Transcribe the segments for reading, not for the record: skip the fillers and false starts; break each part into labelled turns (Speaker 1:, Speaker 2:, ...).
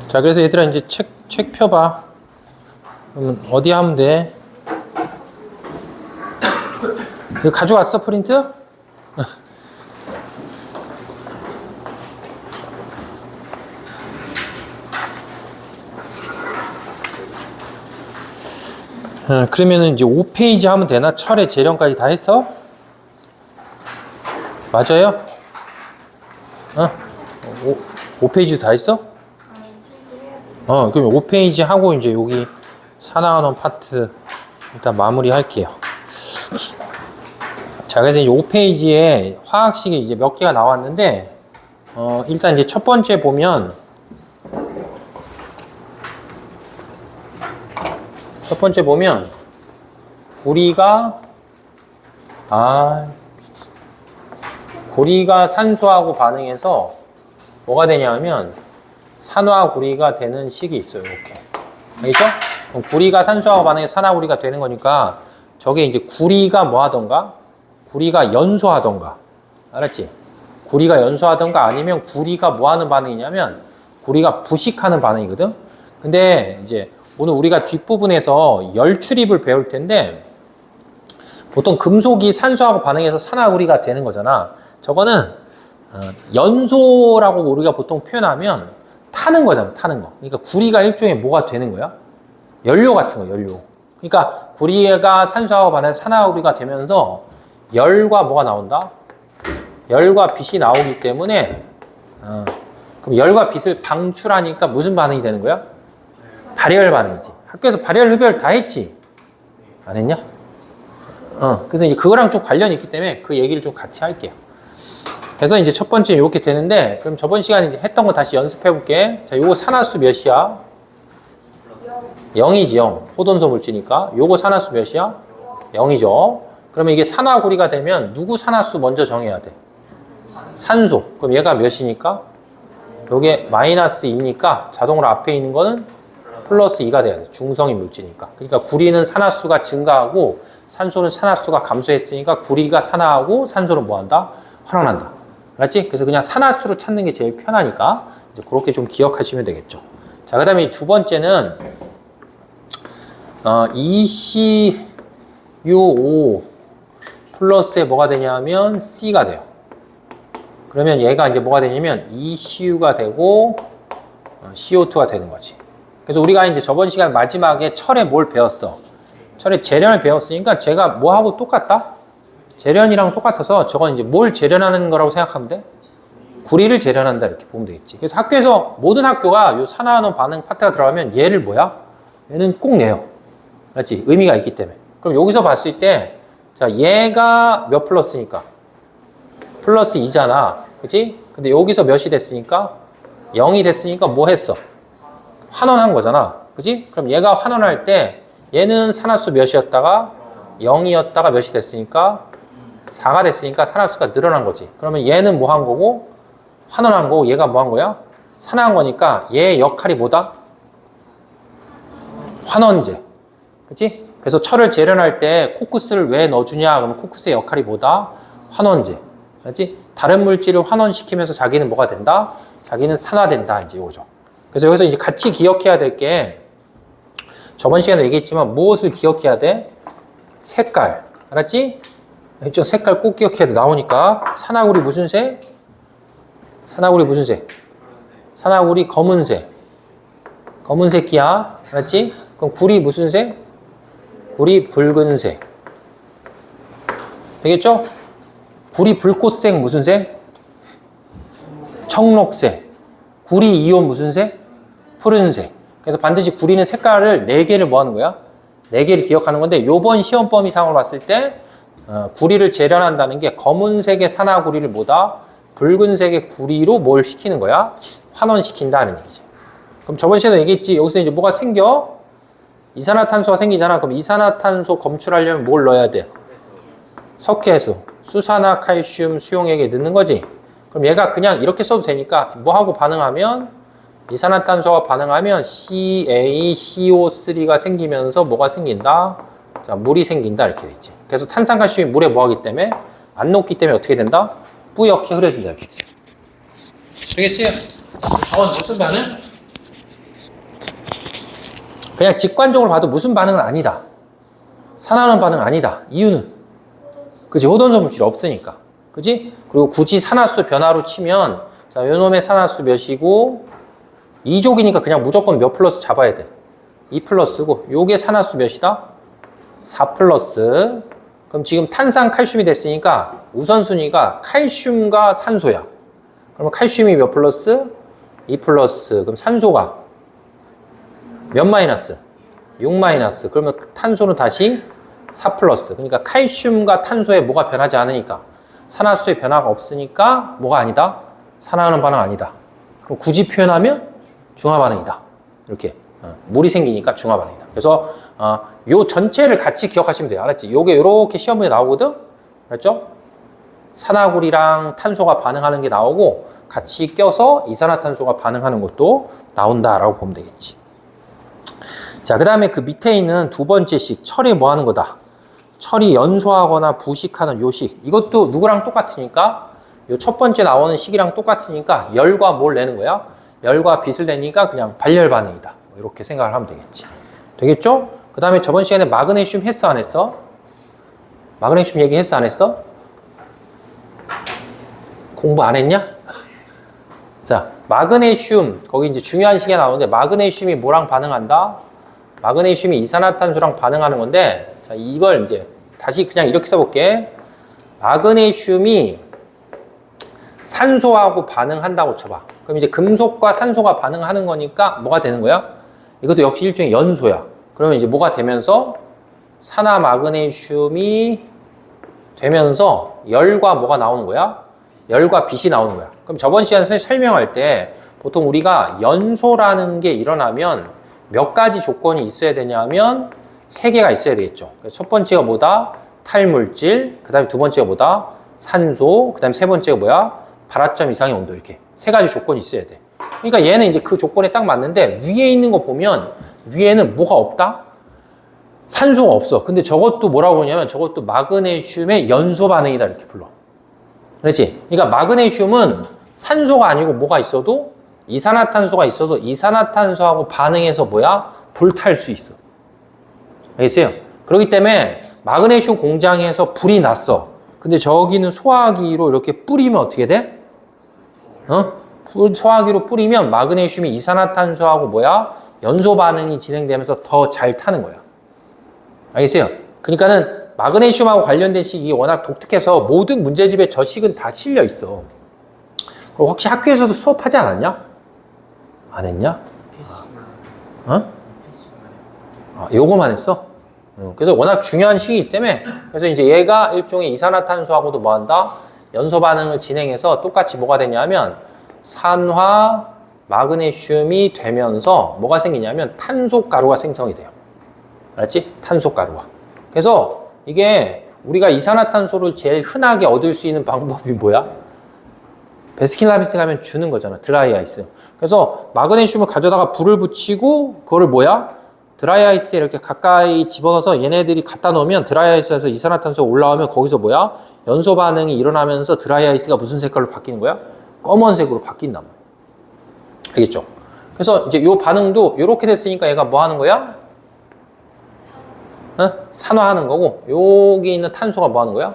Speaker 1: 자, 그래서 얘들아 이제 책 펴봐. 그러면 어디 하면 돼? 이거 가져왔어, 프린트? 그러면은 이제 5페이지 하면 되나? 철의 재련까지 다 했어? 맞아요? 5페이지 다 했어? 그럼 5페이지 하고 이제 여기 산화환원 파트 일단 마무리 할게요. 자, 그래서 이제 5페이지에 화학식이 이제 몇 개가 나왔는데, 일단 이제 첫 번째 보면, 구리가 산소하고 반응해서 뭐가 되냐면, 산화구리가 되는 식이 있어요. 이렇게. 알겠죠? 그럼 구리가 산소하고 반응해서 산화구리가 되는 거니까, 저게 이제 구리가 뭐 하던가? 구리가 연소하던가. 알았지? 구리가 연소하던가 아니면 구리가 뭐 하는 반응이냐면, 구리가 부식하는 반응이거든? 근데 이제 오늘 우리가 뒷부분에서 열 출입을 배울 텐데, 보통 금속이 산소하고 반응해서 산화구리가 되는 거잖아. 저거는 연소라고 우리가 보통 표현하면 타는 거잖아, 타는 거. 그러니까 구리가 일종의 뭐가 되는 거야? 연료 같은 거, 연료. 그러니까 구리가 산소하고 반응해서 산화구리가 되면서 열과 뭐가 나온다? 열과 빛이 나오기 때문에 그럼 열과 빛을 방출하니까 무슨 반응이 되는 거야? 발열 반응이지. 학교에서 발열, 흡열 다 했지? 안 했냐? 그래서 이제 그거랑 좀 관련이 있기 때문에 그 얘기를 좀 같이 할게요. 그래서 이제 첫 번째 이렇게 되는데, 그럼 저번 시간에 이제 했던 거 다시 연습해 볼게. 자, 요거 산화수 몇이야? 0이지, 0. 포돈소 물질이니까. 요거 산화수 몇이야? 0이죠. 그러면 이게 산화구리가 되면 누구 산화수 먼저 정해야 돼? 산소. 그럼 얘가 몇이니까? 요게 마이너스 2니까 자동으로 앞에 있는 거는 플러스 2가 돼야 돼. 중성인 물질이니까. 그러니까 구리는 산화수가 증가하고 산소는 산화수가 감소했으니까 구리가 산화하고 산소는 뭐 한다? 환원한다. 알았지? 그래서 그냥 산화수로 찾는 게 제일 편하니까 이제 그렇게 좀 기억하시면 되겠죠. 자, 그 다음에 두 번째는 ECU5 플러스에 뭐가 되냐면 C가 돼요. 그러면 얘가 이제 뭐가 되냐면 ECU가 되고 CO2가 되는 거지. 그래서 우리가 이제 저번 시간 마지막에 철에 뭘 배웠어? 철에 재련을 배웠으니까 제가 뭐하고 똑같다? 재련이랑 똑같아서 저건 이제 뭘 재련하는 거라고 생각하면 돼? 구리를 재련한다 이렇게 보면 되겠지. 그래서 학교에서 모든 학교가 요 산화환원 반응 파트가 들어가면 얘를 뭐야? 얘는 꼭 내요. 맞지? 의미가 있기 때문에. 그럼 여기서 봤을 때 자, 얘가 몇 플러스니까? 플러스 2잖아. 그치? 근데 여기서 몇이 됐으니까? 0이 됐으니까 뭐 했어? 환원한 거잖아. 그치? 그럼 얘가 환원할 때 얘는 산화수 몇이었다가 0이었다가 몇이 됐으니까 4가 됐으니까 산화수가 늘어난 거지. 그러면 얘는 뭐 한 거고 환원한 거고 얘가 뭐 한 거야? 산화한 거니까 얘의 역할이 뭐다? 환원제. 그치? 그래서 철을 재련할 때 코쿠스를 왜 넣어주냐? 그러면 코쿠스의 역할이 뭐다? 환원제. 그렇지? 다른 물질을 환원시키면서 자기는 뭐가 된다? 자기는 산화된다. 이제 이거죠. 그래서 여기서 이제 같이 기억해야 될 게 저번 시간에 얘기했지만 무엇을 기억해야 돼? 색깔. 알았지? 이쪽 색깔 꼭 기억해야 돼. 나오니까. 산화구리 무슨 색? 산화구리 무슨 색? 산화구리 검은색. 검은색이야. 알았지? 그럼 구리 무슨 색? 구리 붉은색. 되겠죠? 구리 불꽃색 무슨 색? 청록색. 구리 이온 무슨 색? 푸른색. 그래서 반드시 구리는 색깔을 4개를 뭐 하는 거야? 4개를 기억하는 건데 요번 시험 범위 상으로 봤을 때 구리를 재련한다는 게 검은색의 산화구리를 뭐다? 붉은색의 구리로 뭘 시키는 거야? 환원시킨다는 얘기지. 그럼 저번 시간에 얘기했지. 여기서 이제 뭐가 생겨? 이산화탄소가 생기잖아. 그럼 이산화탄소 검출하려면 뭘 넣어야 돼? 석회수, 수산화 칼슘 수용액에 넣는 거지. 그럼 얘가 그냥 이렇게 써도 되니까 뭐하고 반응하면 이산화탄소가 반응하면 CaCO3가 생기면서 뭐가 생긴다? 자, 물이 생긴다 이렇게 돼 있지. 그래서 탄산칼슘이 물에 뭐하기 때문에 안 녹기 때문에 어떻게 된다? 뿌옇게 흐려진다 이렇게 돼. 되겠어요? 4번 무슨 반응? 그냥 직관적으로 봐도 무슨 반응은 아니다. 산화하는 반응 아니다. 이유는? 그치? 호돈성 물질이 없으니까. 그치? 그리고 굳이 산화수 변화로 치면, 자, 요놈의 산화수 몇이고, 2족이니까 그냥 무조건 몇 플러스 잡아야 돼. 2 플러스고, 요게 산화수 몇이다? 4 플러스. 그럼 지금 탄산 칼슘이 됐으니까 우선순위가 칼슘과 산소야. 그러면 칼슘이 몇 플러스? 2 플러스. 그럼 산소가 몇 마이너스? 6 마이너스. 그러면 탄소는 다시 4 플러스. 그러니까 칼슘과 탄소에 뭐가 변하지 않으니까 산화수의 변화가 없으니까 뭐가 아니다? 산화하는 반응 아니다. 그럼 굳이 표현하면 중화 반응이다. 이렇게 물이 생기니까 중화 반응이다. 그래서 요 전체를 같이 기억하시면 돼요. 알았지? 요게 요렇게 시험 문제 나오거든? 알았죠? 산화구리랑 탄소가 반응하는 게 나오고 같이 껴서 이산화탄소가 반응하는 것도 나온다라고 보면 되겠지. 자, 그 다음에 그 밑에 있는 두 번째 식, 철이 뭐 하는 거다? 철이 연소하거나 부식하는 요 식. 이것도 누구랑 똑같으니까 요 첫 번째 나오는 식이랑 똑같으니까 열과 뭘 내는 거야? 열과 빛을 내니까 그냥 발열 반응이다. 이렇게 생각을 하면 되겠지. 되겠죠? 그 다음에 저번 시간에 마그네슘 했어 안 했어? 마그네슘 얘기했어 안 했어? 공부 안 했냐? 자, 마그네슘 거기 이제 중요한 식이 나오는데 마그네슘이 뭐랑 반응한다? 마그네슘이 이산화탄소랑 반응하는 건데 자, 이걸 이제 다시 그냥 이렇게 써볼게. 마그네슘이 산소하고 반응한다고 쳐봐. 그럼 이제 금속과 산소가 반응하는 거니까 뭐가 되는 거야? 이것도 역시 일종의 연소야. 그러면 이제 뭐가 되면서 산화 마그네슘이 되면서 열과 뭐가 나오는 거야? 열과 빛이 나오는 거야. 그럼 저번 시간에 설명할 때 보통 우리가 연소라는 게 일어나면 몇 가지 조건이 있어야 되냐면 3개가 있어야 되겠죠. 첫 번째가 뭐다? 탈물질. 그 다음에 두 번째가 뭐다? 산소. 그 다음에 세 번째가 뭐야? 발화점 이상의 온도. 이렇게 3가지 조건이 있어야 돼. 그러니까 얘는 이제 그 조건에 딱 맞는데 위에 있는 거 보면 위에는 뭐가 없다? 산소가 없어. 근데 저것도 뭐라고 하냐면 저것도 마그네슘의 연소 반응이다 이렇게 불러. 그렇지? 그러니까 마그네슘은 산소가 아니고 뭐가 있어도 이산화탄소가 있어서 이산화탄소하고 반응해서 뭐야? 불탈 수 있어. 알겠어요? 그렇기 때문에 마그네슘 공장에서 불이 났어. 근데 저기는 소화기로 이렇게 뿌리면 어떻게 돼? 소화기로 뿌리면 마그네슘이 이산화탄소하고 뭐야? 연소 반응이 진행되면서 더 잘 타는 거야. 알겠어요? 그러니까는 마그네슘하고 관련된 식이 워낙 독특해서 모든 문제집에 저 식은 다 실려 있어. 그리고 혹시 학교에서도 수업하지 않았냐? 안 했냐? 요거만 했어? 그래서 워낙 중요한 식이기 때문에 그래서 이제 얘가 일종의 이산화탄소하고도 뭐 한다? 연소 반응을 진행해서 똑같이 뭐가 되냐면 산화 마그네슘이 되면서 뭐가 생기냐면 탄소가루가 생성이 돼요. 알았지? 탄소가루가. 그래서 이게 우리가 이산화탄소를 제일 흔하게 얻을 수 있는 방법이 뭐야? 베스킨라빈스 가면 주는 거잖아. 드라이 아이스. 그래서 마그네슘을 가져다가 불을 붙이고 그거를 뭐야? 드라이 아이스에 이렇게 가까이 집어넣어서 얘네들이 갖다 놓으면 드라이 아이스에서 이산화탄소가 올라오면 거기서 뭐야? 연소 반응이 일어나면서 드라이 아이스가 무슨 색깔로 바뀌는 거야? 검은색으로 바뀐단 말이야. 알겠죠? 그래서 이제 요 반응도 이렇게 됐으니까 얘가 뭐 하는 거야? 산화하는 거고 여기 있는 탄소가 뭐 하는 거야?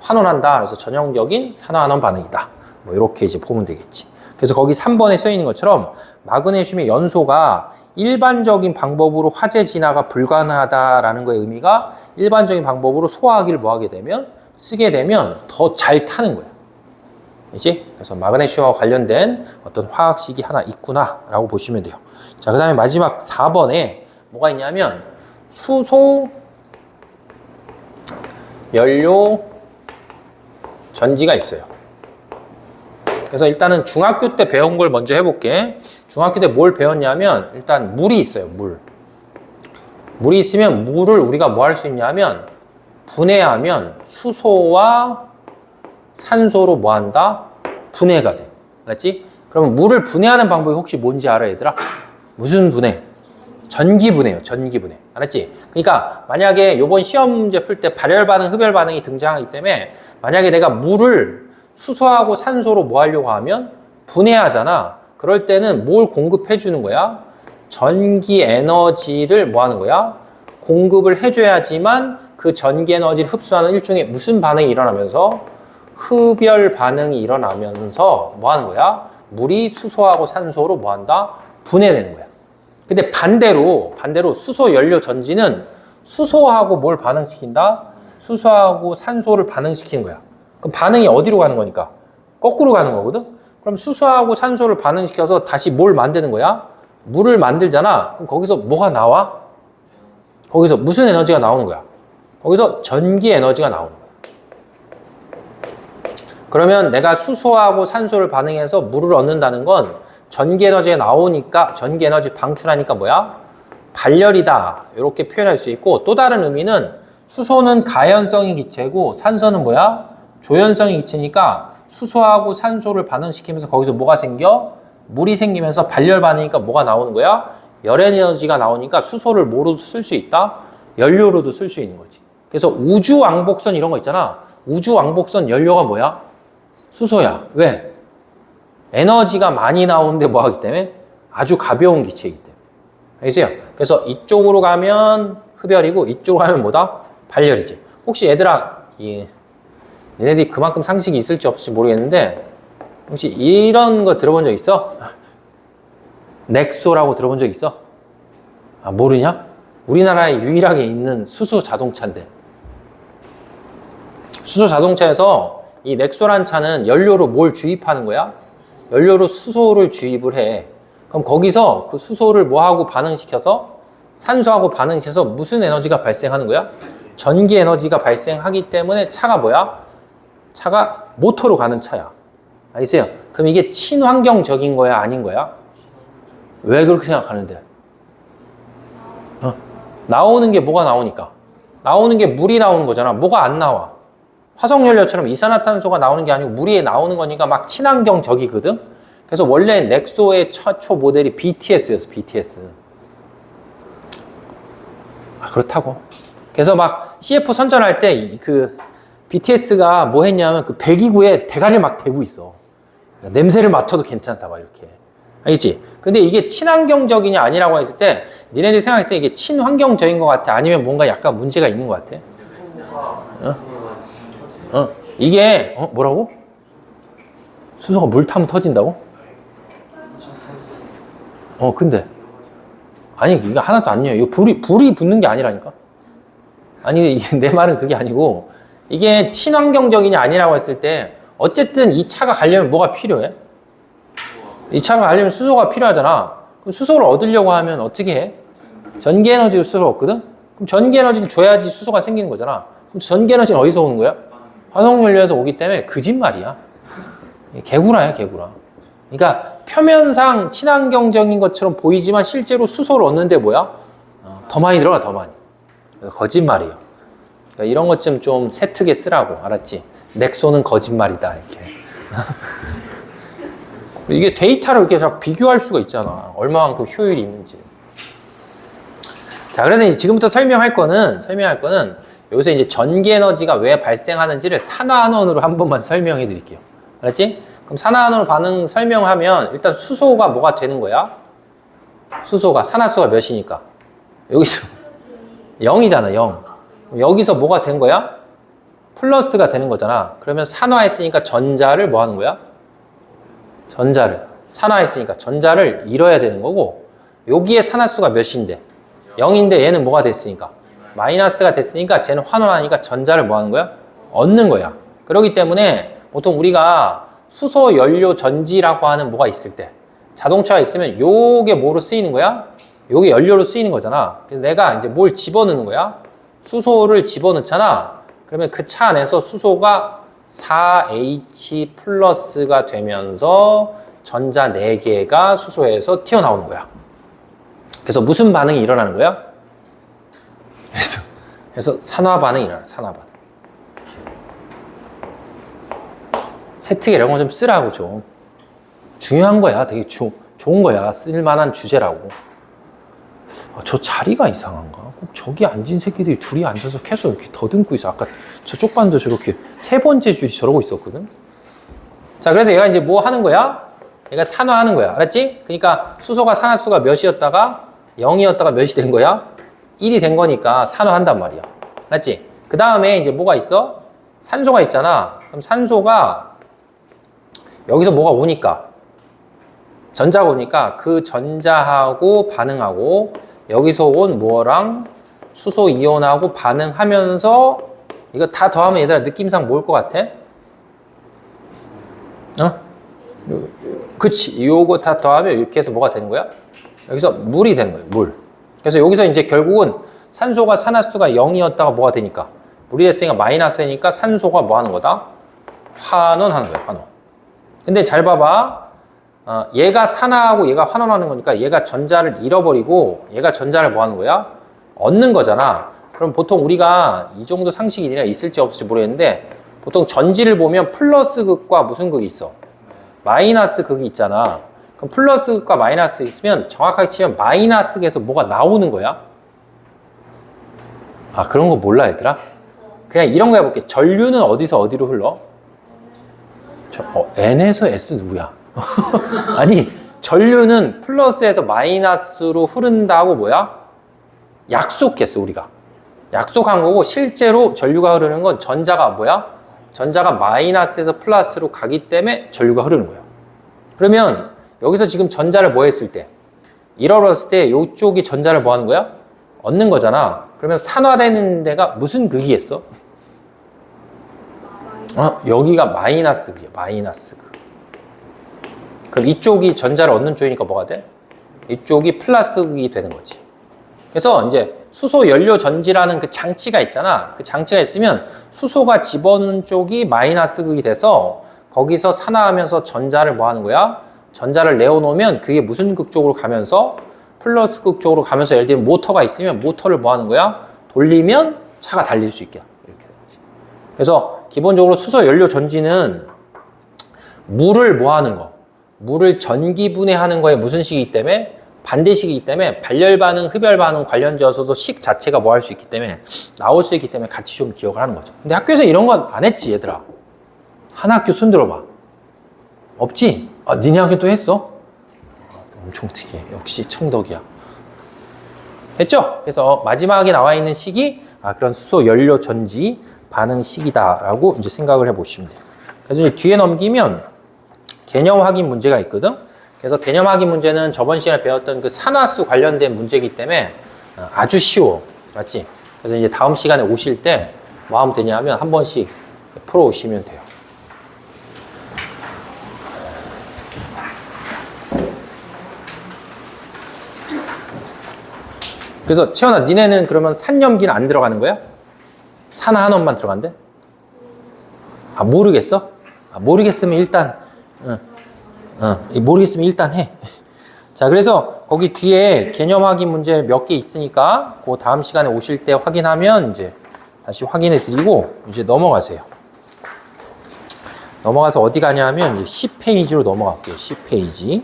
Speaker 1: 환원한다. 그래서 전형적인 산화환원 반응이다. 뭐 이렇게 이제 보면 되겠지. 그래서 거기 3번에 써 있는 것처럼 마그네슘의 연소가 일반적인 방법으로 화재 진화가 불가능하다라는 거의 의미가 일반적인 방법으로 소화하기를 뭐 하게 되면 쓰게 되면 더 잘 타는 거야. 그렇지? 그래서 마그네슘과 관련된 어떤 화학식이 하나 있구나라고 보시면 돼요. 자, 그 다음에 마지막 4번에 뭐가 있냐면 수소 연료 전지가 있어요. 그래서 일단은 중학교 때 배운 걸 먼저 해볼게. 중학교 때 뭘 배웠냐면 일단 물이 있어요. 물이 있으면 물을 우리가 뭐 할 수 있냐면 분해하면 수소와 산소로 뭐 한다? 분해가 돼. 알았지? 그러면 물을 분해하는 방법이 혹시 뭔지 알아, 얘들아? 무슨 분해? 전기분해요. 전기분해. 알았지? 그러니까 만약에 요번 시험 문제 풀 때 발열 반응, 흡열 반응이 등장하기 때문에 만약에 내가 물을 수소하고 산소로 뭐 하려고 하면 분해하잖아. 그럴 때는 뭘 공급해 주는 거야? 전기 에너지를 뭐 하는 거야? 공급을 해줘야지만 그 전기 에너지를 흡수하는 일종의 무슨 반응이 일어나면서 흡열 반응이 일어나면서 뭐 하는 거야? 물이 수소하고 산소로 뭐 한다? 분해되는 거야. 근데 반대로 수소 연료 전지는 수소하고 뭘 반응시킨다? 수소하고 산소를 반응시키는 거야. 그럼 반응이 어디로 가는 거니까? 거꾸로 가는 거거든? 그럼 수소하고 산소를 반응시켜서 다시 뭘 만드는 거야? 물을 만들잖아. 그럼 거기서 뭐가 나와? 거기서 무슨 에너지가 나오는 거야? 거기서 전기 에너지가 나오는 거야. 그러면 내가 수소하고 산소를 반응해서 물을 얻는다는 건 전기 에너지가 나오니까, 전기 에너지 방출하니까 뭐야? 발열이다. 이렇게 표현할 수 있고, 또 다른 의미는 수소는 가연성이 기체고 산소는 뭐야? 조연성이 기체니까 수소하고 산소를 반응시키면서 거기서 뭐가 생겨? 물이 생기면서 발열 반응이니까 뭐가 나오는 거야? 열 에너지가 나오니까 수소를 뭐로도 쓸 수 있다? 연료로도 쓸 수 있는 거지. 그래서 우주 왕복선 이런 거 있잖아. 우주 왕복선 연료가 뭐야? 수소야. 왜? 에너지가 많이 나오는데 뭐 하기 때문에? 아주 가벼운 기체이기 때문에. 알겠어요? 그래서 이쪽으로 가면 흡열이고 이쪽으로 가면 뭐다? 발열이지. 혹시 얘들아, 얘네들이 그만큼 상식이 있을지 없을지 모르겠는데 혹시 이런 거 들어본 적 있어? 넥소라고 들어본 적 있어? 아, 모르냐? 우리나라에 유일하게 있는 수소 자동차인데, 수소 자동차에서 이 넥소란 차는 연료로 뭘 주입하는 거야? 연료로 수소를 주입을 해. 그럼 거기서 그 수소를 뭐하고 반응시켜서 산소하고 반응시켜서 무슨 에너지가 발생하는 거야? 전기 에너지가 발생하기 때문에 차가 뭐야? 차가 모터로 가는 차야. 알겠어요? 그럼 이게 친환경적인 거야? 아닌 거야? 왜 그렇게 생각하는데? 나오는 게 뭐가 나오니까? 나오는 게 물이 나오는 거잖아. 뭐가 안 나와? 화석연료처럼 이산화탄소가 나오는 게 아니고 물이 나오는 거니까 막 친환경적이거든? 그래서 원래 넥소의 최초 모델이 BTS였어, BTS. 아, 그렇다고. 그래서 막 CF 선전할 때 그 BTS가 뭐 했냐면 그 배기구에 대가리를 막 대고 있어. 냄새를 맡아도 괜찮다, 막 이렇게. 알겠지? 근데 이게 친환경적이냐 아니라고 했을 때 니네들이 생각했을 때 이게 친환경적인 것 같아? 아니면 뭔가 약간 문제가 있는 것 같아? 이게 뭐라고? 수소가 물 타면 터진다고? 근데 아니 이게 하나도 아니에요. 이거 불이 붙는 게 아니라니까. 아니 이게 내 말은 그게 아니고, 이게 친환경적이냐 아니라고 했을 때 어쨌든 이 차가 가려면 뭐가 필요해? 이 차가 가려면 수소가 필요하잖아. 그럼 수소를 얻으려고 하면 어떻게 해? 전기 에너지로 수소를 얻거든? 그럼 전기 에너지를 줘야지 수소가 생기는 거잖아. 그럼 전기 에너지는 어디서 오는 거야? 화석연료에서 오기 때문에 거짓말이야. 개구라야, 개구라. 그러니까 표면상 친환경적인 것처럼 보이지만 실제로 수소를 얻는데 뭐야? 더 많이 들어가, 더 많이. 거짓말이에요. 그러니까 이런 것 좀 세특에 쓰라고, 알았지? 넥소는 거짓말이다, 이렇게. 이게 데이터를 이렇게 비교할 수가 있잖아. 얼마만큼 효율이 있는지. 자, 그래서 이제 지금부터 설명할 거는 여기서 이제 전기 에너지가 왜 발생하는지를 산화환원으로 한 번만 설명해 드릴게요. 알았지? 그럼 산화환원 반응 설명하면 일단 수소가 뭐가 되는 거야? 수소가 산화수가 몇이니까? 여기서 0이잖아, 0. 여기서 뭐가 된 거야? 플러스가 되는 거잖아. 그러면 산화했으니까 전자를 뭐 하는 거야? 산화했으니까 전자를 잃어야 되는 거고, 여기에 산화수가 몇인데? 0인데 얘는 뭐가 됐으니까? 마이너스가 됐으니까 쟤는 환원하니까 전자를 뭐 하는 거야? 얻는 거야. 그렇기 때문에 보통 우리가 수소 연료 전지라고 하는 뭐가 있을 때, 자동차가 있으면 요게 뭐로 쓰이는 거야? 요게 연료로 쓰이는 거잖아. 그래서 내가 이제 뭘 집어넣는 거야? 수소를 집어넣잖아. 그러면 그 차 안에서 수소가 4H 플러스가 되면서 전자 4개가 수소에서 튀어나오는 거야. 그래서 무슨 반응이 일어나는 거야? 그래서 산화 반응이 일어나, 산화 반응. 세특 이런 거 좀 쓰라고 좀. 중요한 거야. 되게 좋은 거야. 쓸만한 주제라고. 저 자리가 이상한가? 꼭 저기 앉은 새끼들이 둘이 앉아서 계속 이렇게 더듬고 있어. 아까 저쪽 반도 저렇게 3번째 줄이 저러고 있었거든. 자, 그래서 얘가 이제 뭐 하는 거야? 얘가 산화하는 거야. 알았지? 그러니까 수소가 산화수가 몇이었다가 0이었다가 몇이 된 거야? 1이 된 거니까 산화한단 말이야. 알았지? 그 다음에 이제 뭐가 있어? 산소가 있잖아. 그럼 산소가 여기서 뭐가 오니까 전자가 오니까 그 전자하고 반응하고 여기서 온 뭐랑 수소 이온하고 반응하면서 이거 다 더하면 얘들아 느낌상 뭘 것 같아? 어? 그치. 요거 다 더하면 이렇게 해서 뭐가 되는 거야? 여기서 물이 되는 거예요. 물. 그래서 여기서 이제 결국은 산소가 산화수가 0이었다가 뭐가 되니까 물이 됐으니까 마이너스니까 산소가 뭐 하는 거다? 환원하는 거야. 환원. 근데 잘 봐봐. 얘가 산화하고 얘가 환원하는 거니까 얘가 전자를 잃어버리고 얘가 전자를 뭐 하는 거야? 얻는 거잖아. 그럼 보통 우리가 이 정도 상식이 있을지 없을지 모르겠는데 보통 전지를 보면 플러스 극과 무슨 극이 있어? 마이너스 극이 있잖아. 그럼 플러스 극과 마이너스 있으면 정확하게 치면 마이너스 극에서 뭐가 나오는 거야? 아, 그런 거 몰라 얘들아? 그냥 이런 거 해볼게. 전류는 어디서 어디로 흘러? N에서 S 누구야? 아니, 전류는 플러스에서 마이너스로 흐른다고 뭐야? 약속했어, 우리가. 약속한 거고, 실제로 전류가 흐르는 건 전자가 뭐야? 전자가 마이너스에서 플러스로 가기 때문에 전류가 흐르는 거야. 그러면 여기서 지금 전자를 뭐 했을 때? 잃어버렸을 때 이쪽이 전자를 뭐 하는 거야? 얻는 거잖아. 그러면 산화되는 데가 무슨 극이겠어? 여기가 마이너스 극이야, 마이너스 극. 그럼 이쪽이 전자를 얻는 쪽이니까 뭐가 돼? 이쪽이 플러스 극이 되는 거지. 그래서 이제 수소 연료 전지라는 그 장치가 있잖아. 그 장치가 있으면 수소가 집어넣는 쪽이 마이너스 극이 돼서 거기서 산화하면서 전자를 뭐 하는 거야? 전자를 내어놓으면 그게 무슨 극 쪽으로 가면서 플러스 극 쪽으로 가면서 예를 들면 모터가 있으면 모터를 뭐 하는 거야? 돌리면 차가 달릴 수 있게 이렇게 되지. 그래서 기본적으로 수소 연료 전지는 물을 뭐 하는 거? 물을 전기 분해하는 거에 무슨 식이기 때문에? 반대식이기 때문에 발열 반응, 흡열 반응 관련지어서도 식 자체가 뭐 할 수 있기 때문에 나올 수 있기 때문에 같이 좀 기억을 하는 거죠. 근데 학교에서 이런 건 안 했지 얘들아. 한 학교 손 들어봐. 없지? 니네 학교 또 했어? 엄청 특이해. 역시 청덕이야. 됐죠? 그래서 마지막에 나와 있는 식이 그런 수소 연료 전지 반응 식이다라고 이제 생각을 해보시면 돼요. 그래서 이제 뒤에 넘기면 개념 확인 문제가 있거든. 그래서 개념 확인 문제는 저번 시간에 배웠던 그 산화수 관련된 문제이기 때문에 아주 쉬워. 맞지? 그래서 이제 다음 시간에 오실 때 뭐 하면 되냐면 한 번씩 풀어 오시면 돼요. 그래서 채연아, 니네는 그러면 산염기는 안 들어가는 거야? 산화 한원만 들어간대? 모르겠어? 모르겠으면 일단 모르겠으면 일단 해. 자, 그래서 거기 뒤에 개념 확인 문제 몇 개 있으니까 그 다음 시간에 오실 때 확인하면 이제 다시 확인해 드리고 이제 넘어가세요. 넘어가서 어디 가냐면 이제 10페이지로 넘어갈게요. 10페이지.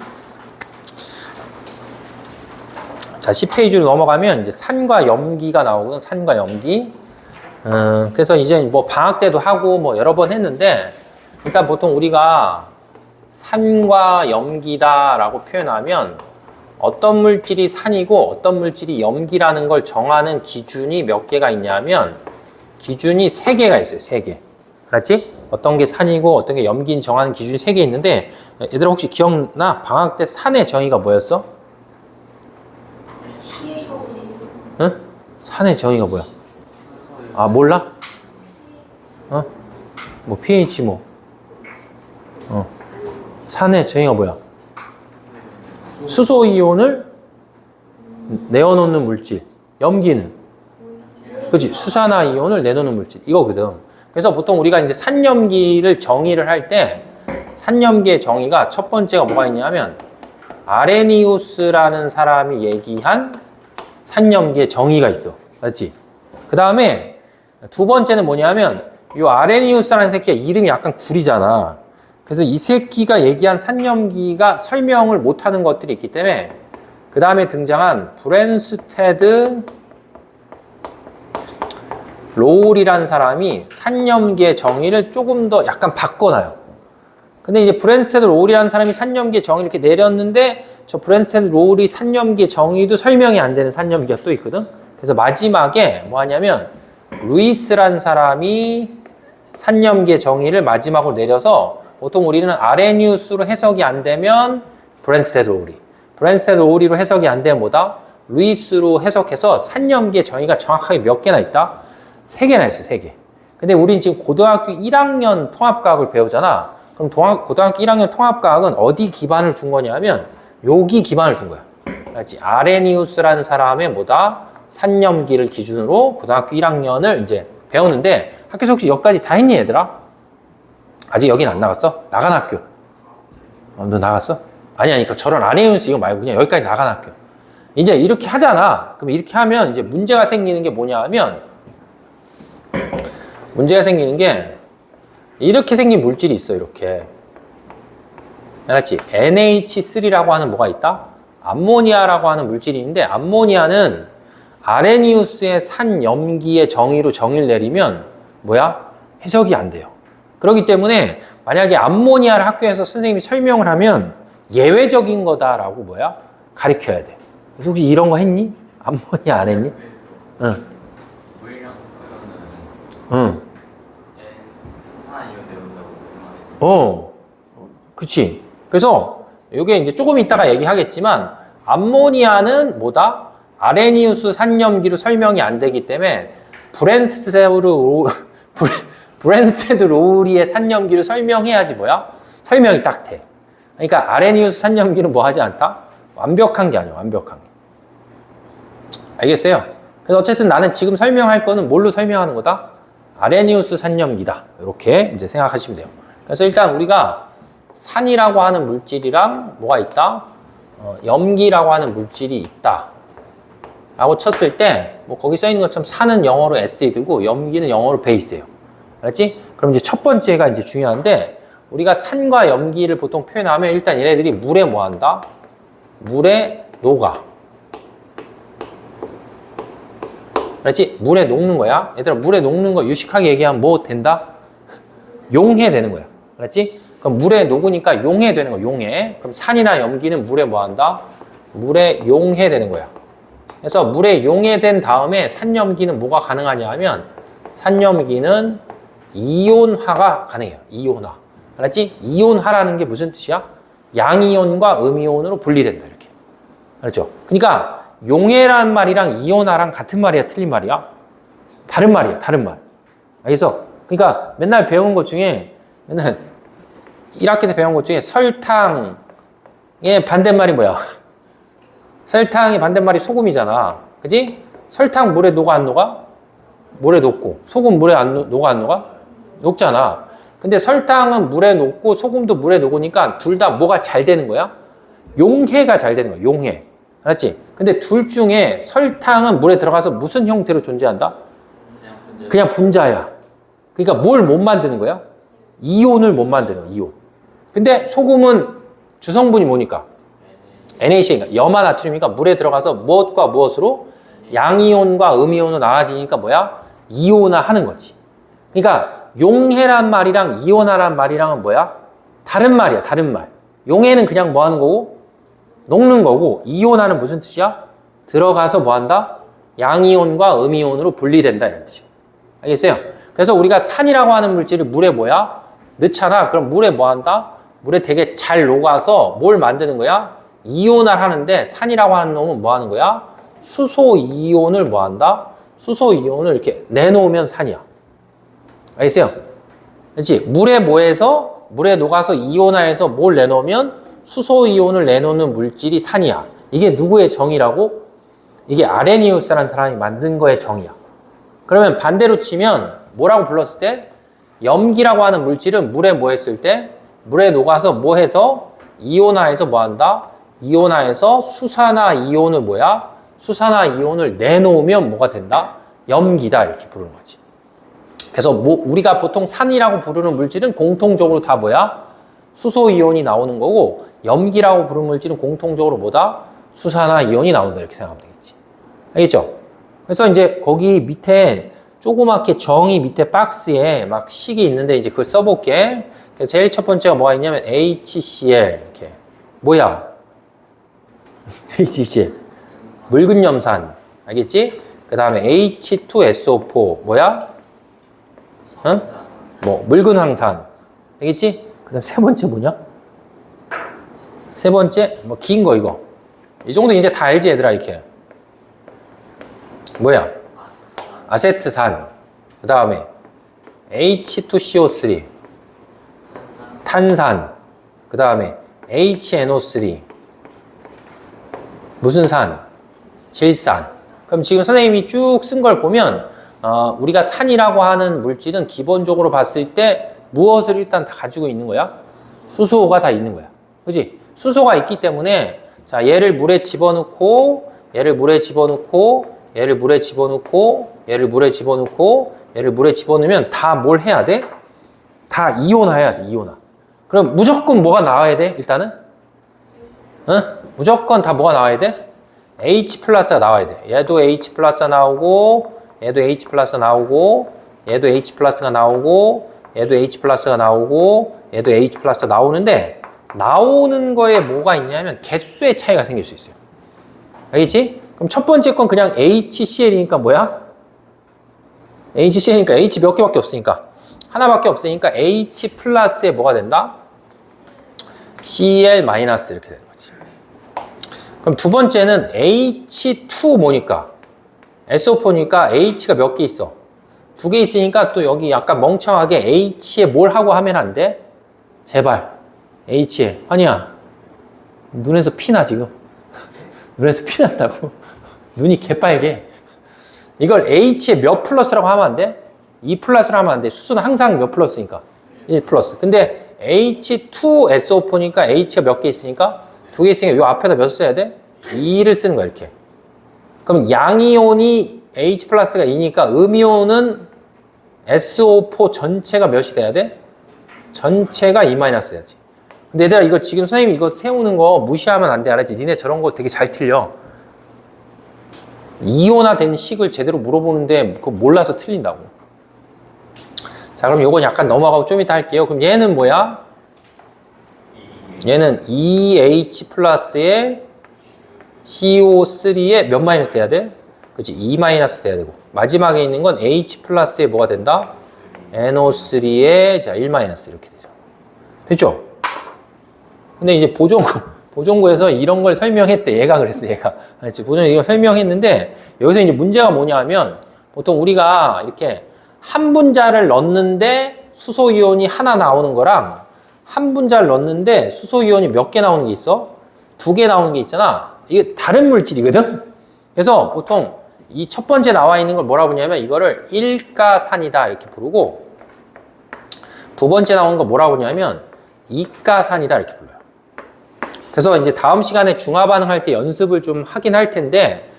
Speaker 1: 자, 10페이지로 넘어가면 이제 산과 염기가 나오거든. 산과 염기. 그래서 이제 뭐 방학 때도 하고 뭐 여러 번 했는데 일단 보통 우리가 산과 염기다라고 표현하면 어떤 물질이 산이고 어떤 물질이 염기라는 걸 정하는 기준이 몇 개가 있냐면 기준이 3개가 있어요. 3개. 알았지? 어떤 게 산이고 어떤 게 염기인 정하는 기준이 3개 있는데 얘들아 혹시 기억나? 방학 때 산의 정의가 뭐였어? 응? 산의 정의가 뭐야? 몰라? 뭐 pH 뭐? 산의 정의가 뭐야? 수소 이온을 내어놓는 물질. 염기는? 그치? 수산화 이온을 내놓는 물질. 이거거든. 그래서 보통 우리가 이제 산염기를 정의를 할 때 산염기의 정의가 첫 번째가 뭐가 있냐면 아레니우스라는 사람이 얘기한 산염기의 정의가 있어. 맞지? 그 다음에 두 번째는 뭐냐면 이 아레니우스라는 새끼가 이름이 약간 구리잖아. 그래서 이 새끼가 얘기한 산염기가 설명을 못하는 것들이 있기 때문에 그 다음에 등장한 브랜스테드 로울이라는 사람이 산염기의 정의를 조금 더 약간 바꿔놔요. 근데 이제 브랜스테드 롤이라는 사람이 산염기의 정의 이렇게 내렸는데 저 브랜스테드 롤이 산염기의 정의도 설명이 안 되는 산염기가 또 있거든. 그래서 마지막에 뭐 하냐면 루이스라는 사람이 산염기의 정의를 마지막으로 내려서 보통 우리는 아레니우스로 해석이 안 되면 브랜스테드 롤이, 브랜스테드 롤이로 해석이 안 되면 뭐다? 루이스로 해석해서 산염기의 정의가 정확하게 몇 개나 있다? 3개나 있어, 3개. 근데 우린 지금 고등학교 1학년 통합과학을 배우잖아. 그럼 고등학교 1학년 통합과학은 어디 기반을 둔 거냐면 여기 기반을 둔 거야. 알지? 아레니우스라는 사람의 뭐다? 산염기를 기준으로 고등학교 1학년을 이제 배우는데 학교에서 혹시 여기까지 다 했니 얘들아? 아직 여긴 안 나갔어? 나간 학교. 너 나갔어? 아니 그러니까 저런 아레니우스 이거 말고 그냥 여기까지 나간 학교. 이제 이렇게 하잖아. 그럼 이렇게 하면 이제 문제가 생기는 게 뭐냐 하면 문제가 생기는 게 이렇게 생긴 물질이 있어. 이렇게 알았지? NH3라고 하는 뭐가 있다? 암모니아라고 하는 물질이 있는데 암모니아는 아레니우스의 산염기의 정의로 정의를 내리면 뭐야? 해석이 안 돼요. 그렇기 때문에 만약에 암모니아를 학교에서 선생님이 설명을 하면 예외적인 거다라고 뭐야? 가르쳐야 돼. 그래서 혹시 이런 거 했니? 암모니아 안 했니? 응. 응. 그치. 그래서 이게 이제 조금 이따가 얘기하겠지만 암모니아는 뭐다? 아레니우스 산염기로 설명이 안 되기 때문에 브랜스테드 롤리의 산염기를 설명해야지 뭐야? 설명이 딱 돼. 그러니까 아레니우스 산염기는 뭐 하지 않다? 완벽한 게 아니야, 완벽한 게. 알겠어요? 그래서 어쨌든 나는 지금 설명할 거는 뭘로 설명하는 거다? 아레니우스 산염기다. 이렇게 이제 생각하시면 돼요. 그래서 일단 우리가 산이라고 하는 물질이랑 뭐가 있다? 염기라고 하는 물질이 있다. 라고 쳤을 때, 뭐 거기 써 있는 것처럼 산은 영어로 acid고 염기는 영어로 base예요. 알았지? 그럼 이제 첫 번째가 이제 중요한데, 우리가 산과 염기를 보통 표현하면 일단 얘네들이 물에 뭐 한다? 물에 녹아. 알았지? 물에 녹는 거야. 얘들아, 물에 녹는 거 유식하게 얘기하면 뭐 된다? 용해 되는 거야. 알았지? 그럼 물에 녹으니까 용해 되는 거야. 용해. 그럼 산이나 염기는 물에 뭐 한다? 물에 용해 되는 거야. 그래서 물에 용해된 다음에 산염기는 뭐가 가능하냐 하면 산염기는 이온화가 가능해요. 이온화. 알았지? 이온화라는 게 무슨 뜻이야? 양이온과 음이온으로 분리된다. 이렇게. 알았죠? 그러니까 용해란 말이랑 이온화랑 같은 말이야? 틀린 말이야? 다른 말이야. 다른 말. 알겠어? 그러니까 맨날 배운 것 중에 맨날 1학기 때 배운 것 중에 설탕의 반대말이 뭐야? 설탕의 반대말이 소금이잖아. 그지? 설탕 물에 녹아 안 녹아? 물에 녹고. 소금 물에 녹아 안 녹아? 녹잖아. 근데 설탕은 물에 녹고 소금도 물에 녹으니까 둘 다 뭐가 잘 되는 거야? 용해가 잘 되는 거야. 용해. 알았지? 근데 둘 중에 설탕은 물에 들어가서 무슨 형태로 존재한다? 그냥 분자야. 그러니까 뭘 못 만드는 거야? 이온을 못 만드는 거야. 이온. 근데 소금은 주성분이 뭐니까? NaCl니까 염화 나트륨이니까 물에 들어가서 무엇과 무엇으로? 양이온과 음이온으로 나눠지니까 뭐야? 이온화 하는 거지. 그러니까 용해란 말이랑 이온화란 말이랑은 뭐야? 다른 말이야. 다른 말. 용해는 그냥 뭐 하는 거고? 녹는 거고 이온화는 무슨 뜻이야? 들어가서 뭐 한다? 양이온과 음이온으로 분리된다 이런 뜻이야. 알겠어요? 그래서 우리가 산이라고 하는 물질을 물에 뭐야? 넣잖아. 그럼 물에 뭐 한다? 물에 되게 잘 녹아서 뭘 만드는 거야? 이온화를 하는데 산이라고 하는 놈은 뭐 하는 거야? 수소 이온을 뭐 한다? 수소 이온을 이렇게 내놓으면 산이야. 알겠어요? 그렇지? 물에 뭐해서 물에 녹아서 이온화해서 뭘 내놓으면 수소 이온을 내놓는 물질이 산이야. 이게 누구의 정의라고? 이게 아레니우스라는 사람이 만든 거의 정의야. 그러면 반대로 치면 뭐라고 불렀을 때? 염기라고 하는 물질은 물에 뭐 했을 때? 물에 녹아서 뭐 해서? 이온화해서 뭐 한다? 이온화해서 수산화 이온을 뭐야? 수산화 이온을 내놓으면 뭐가 된다? 염기다 이렇게 부르는 거지. 그래서 뭐 우리가 보통 산이라고 부르는 물질은 공통적으로 다 뭐야? 수소 이온이 나오는 거고 염기라고 부르는 물질은 공통적으로 뭐다? 수산화 이온이 나온다 이렇게 생각하면 되겠지. 알겠죠? 그래서 이제 거기 밑에 조그맣게 정의 밑에 박스에 막 식이 있는데 이제 그걸 써볼게. 그래서 제일 첫 번째가 뭐가 있냐면 HCl 이렇게 뭐야? HCl 묽은 염산 알겠지? 그 다음에 H2SO4 뭐야? 응? 뭐 묽은 황산 알겠지? 그 다음 세 번째 뭐냐? 세 번째 뭐 긴 거 이거 이 정도 이제 다 알지 얘들아 이렇게 뭐야? 아세트산 그 다음에 H2CO3 탄산 그 다음에 HNO3 무슨 산? 질산. 그럼 지금 선생님이 쭉 쓴 걸 보면 우리가 산이라고 하는 물질은 기본적으로 봤을 때 무엇을 일단 다 가지고 있는 거야? 수소가 다 있는 거야. 그지? 수소가 있기 때문에 자 얘를 물에 집어넣고 얘를 물에 집어넣고 얘를 물에 집어넣고 얘를 물에 집어넣고 얘를 물에 집어넣으면 다 뭘 해야 돼? 다 이온화해야 돼. 이온화. 그럼 무조건 뭐가 나와야 돼? 일단은? 응? 무조건 다 뭐가 나와야 돼? H 플러스가 나와야 돼. 얘도 H 플러스가 나오고 얘도 H 플러스가 나오고 얘도 H 플러스가 나오고 얘도 H 플러스가 나오고 얘도 H 플러스가 나오는데 나오는 거에 뭐가 있냐면 개수의 차이가 생길 수 있어요. 알겠지? 그럼 첫 번째 건 그냥 HCl이니까 뭐야? HCl이니까 H 몇 개밖에 없으니까 하나밖에 없으니까 H 플러스에 뭐가 된다? Cl 마이너스 이렇게 되는 거지. 그럼 두 번째는 H2 뭐니까? SO4니까 H가 몇 개 있어? 두 개 있으니까 또 여기 약간 멍청하게 H에 뭘 하고 하면 안 돼? 제발 H에 아니야 눈에서 피나 지금 눈에서 피 난다고 눈이 개빨개 이걸 H에 몇 플러스라고 하면 안 돼? 2 플러스로 하면 안 돼. 수소는 항상 몇 플러스니까 1 플러스. 근데 H2SO4니까 H가 몇 개 있으니까 두 개 있으니까 요 앞에다 몇 써야 돼? 2를 쓰는 거야 이렇게. 그럼 양이온이 H 플러스가 2니까 음이온은 SO4 전체가 몇이 돼야 돼? 전체가 2 마이너스 해야지. 근데 얘들아 이거 지금 선생님이 이거 세우는 거 무시하면 안 돼. 알았지? 니네 저런 거 되게 잘 틀려. 이온화된 식을 제대로 물어보는데 그거 몰라서 틀린다고. 자 그럼 요건 약간 넘어가고 좀 이따 할게요. 그럼 얘는 뭐야? 얘는 EH 플러스에 CO3에 몇 마이너스 돼야 돼? 그치 2 마이너스 돼야 되고 마지막에 있는 건 H 플러스에 뭐가 된다? NO3에 자 1 마이너스 이렇게 되죠. 됐죠? 근데 이제 보존고에서 이런 걸 설명했대. 얘가 그랬어, 얘가. 알았지? 보존고 이거 설명했는데, 여기서 이제 문제가 뭐냐면, 보통 우리가 이렇게 한 분자를 넣는데 수소이온이 하나 나오는 거랑 한 분자를 넣는데 수소이온이 몇 개 나오는 게 있어? 2개 나오는 게 있잖아. 이게 다른 물질이거든? 그래서 보통 이 첫 번째 나와 있는 걸 뭐라고 부르냐면 이거를 일가산이다 이렇게 부르고 두 번째 나오는 거 뭐라고 부르냐면 이가산이다 이렇게 불러요. 그래서 이제 다음 시간에 중화반응할 때 연습을 좀 하긴 할 텐데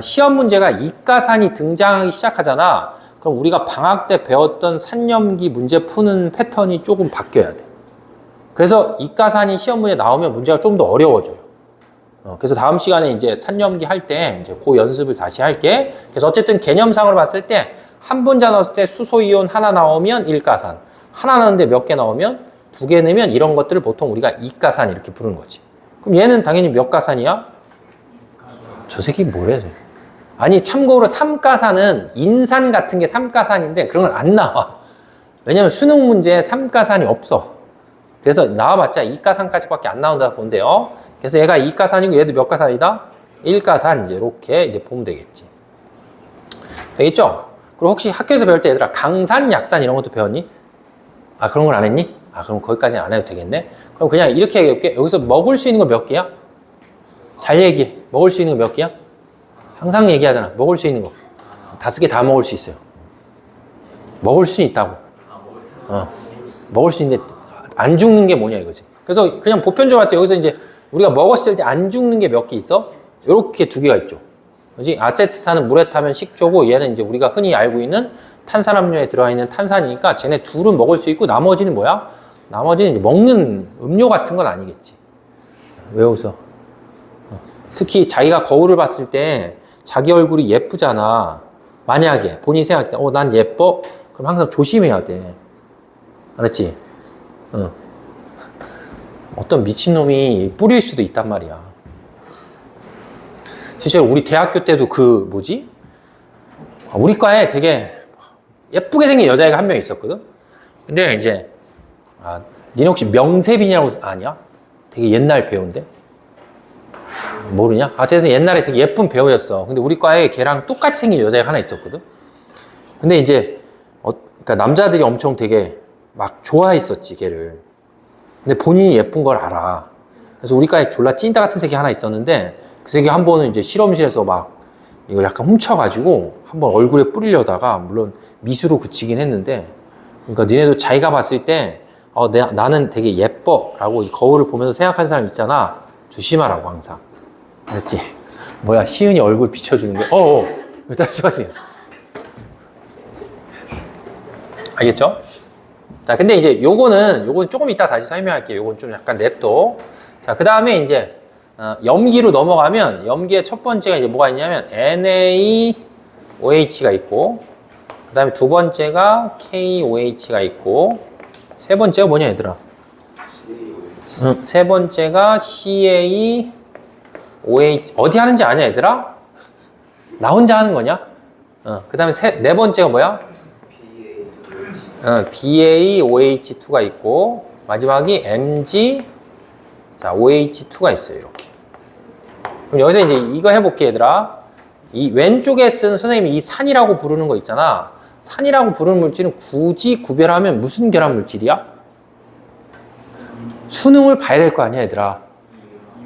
Speaker 1: 시험 문제가 이가산이 등장하기 시작하잖아. 그럼 우리가 방학 때 배웠던 산염기 문제 푸는 패턴이 조금 바뀌어야 돼. 그래서 이가산이 시험 문제 나오면 문제가 좀 더 어려워져요. 그래서 다음 시간에 이제 산염기 할 때 이제 그 연습을 다시 할게. 그래서 어쨌든 개념상으로 봤을 때 한 분자 넣었을 때 수소이온 하나 나오면 일가산, 하나 넣었는데 몇 개 나오면 2개 넣으면 이런 것들을 보통 우리가 이가산 이렇게 부르는 거지. 그럼 얘는 당연히 몇 가산이야? 저 새끼 뭐래? 아니 참고로 삼가산은 인산 같은 게 삼가산인데 그런 건 안 나와. 왜냐면 수능 문제에 삼가산이 없어. 그래서 나와봤자 이가산까지밖에 안 나온다고 본대요. 그래서 얘가 이가산이고 얘도 몇 가산이다? 1가산 이제 이렇게 이제 보면 되겠지. 되겠죠? 그리고 혹시 학교에서 배울 때 얘들아 강산, 약산 이런 것도 배웠니? 아 그런 걸 안 했니? 아 그럼 거기까지는 안 해도 되겠네. 그럼 그냥 이렇게 얘기할게. 여기서 먹을 수 있는 거 몇 개야? 잘 얘기해. 먹을 수 있는 거 몇 개야? 항상 얘기하잖아. 먹을 수 있는 거 5개 다 먹을 수 있어요. 먹을 수 있다고. 먹을 수 있는데 안 죽는 게 뭐냐 이거지. 그래서 그냥 보편적으로 할 때 여기서 이제 우리가 먹었을 때 안 죽는 게 몇 개 있어? 이렇게 2개가 있죠. 그지? 아세트산은 물에 타면 식초고 얘는 이제 우리가 흔히 알고 있는 탄산음료에 들어가 있는 탄산이니까 쟤네 둘은 먹을 수 있고 나머지는 뭐야? 나머지는 이제 먹는 음료 같은 건 아니겠지. 왜 웃어? 특히 자기가 거울을 봤을 때 자기 얼굴이 예쁘잖아. 만약에 본인이 생각할 때 난 예뻐? 그럼 항상 조심해야 돼. 알았지? 어떤 미친놈이 뿌릴 수도 있단 말이야. 실제로 우리 대학교 때도 우리 과에 되게 예쁘게 생긴 여자애가 한 명 있었거든? 근데 이제, 니네 혹시 명세빈이라고 아냐? 되게 옛날 배우인데? 모르냐? 어쨌든 옛날에 되게 예쁜 배우였어. 근데 우리 과에 걔랑 똑같이 생긴 여자애가 하나 있었거든? 근데 이제, 그러니까 남자들이 엄청 되게 막 좋아했었지, 걔를. 근데 본인이 예쁜 걸 알아. 그래서 우리 과에 졸라 찐따 같은 새끼 하나 있었는데, 그 새끼 한 번은 이제 실험실에서 막 이거 약간 훔쳐가지고 한번 얼굴에 뿌리려다가, 물론 미수로 그치긴 했는데, 그러니까 니네도 자기가 봤을 때, 나는 되게 예뻐 라고 이 거울을 보면서 생각하는 사람 있잖아. 조심하라고 항상. 그렇지? 뭐야, 시은이 얼굴 비춰주는 게, 일단 알겠죠? 자, 근데 이제 요거는 조금 이따 다시 설명할게요. 요건 좀 약간 냅둬. 자, 그 다음에 이제, 염기로 넘어가면, 염기의 첫 번째가 이제 뭐가 있냐면, NaOH가 있고, 그 다음에 두 번째가 KOH가 있고, 세 번째가 뭐냐, 얘들아? 세 번째가 CaOH. 어디 하는지 아냐, 얘들아? 나 혼자 하는 거냐? 그 다음에 네 번째가 뭐야? BaOH2가 있고, 마지막이 Mg, 자, OH2가 있어요, 이렇게. 그럼 여기서 이제 이거 해볼게, 얘들아. 이 왼쪽에 쓴 선생님이 이 산이라고 부르는 거 있잖아. 산이라고 부르는 물질은 굳이 구별하면 무슨 결합 물질이야? 수능을 봐야 될 거 아니야, 얘들아.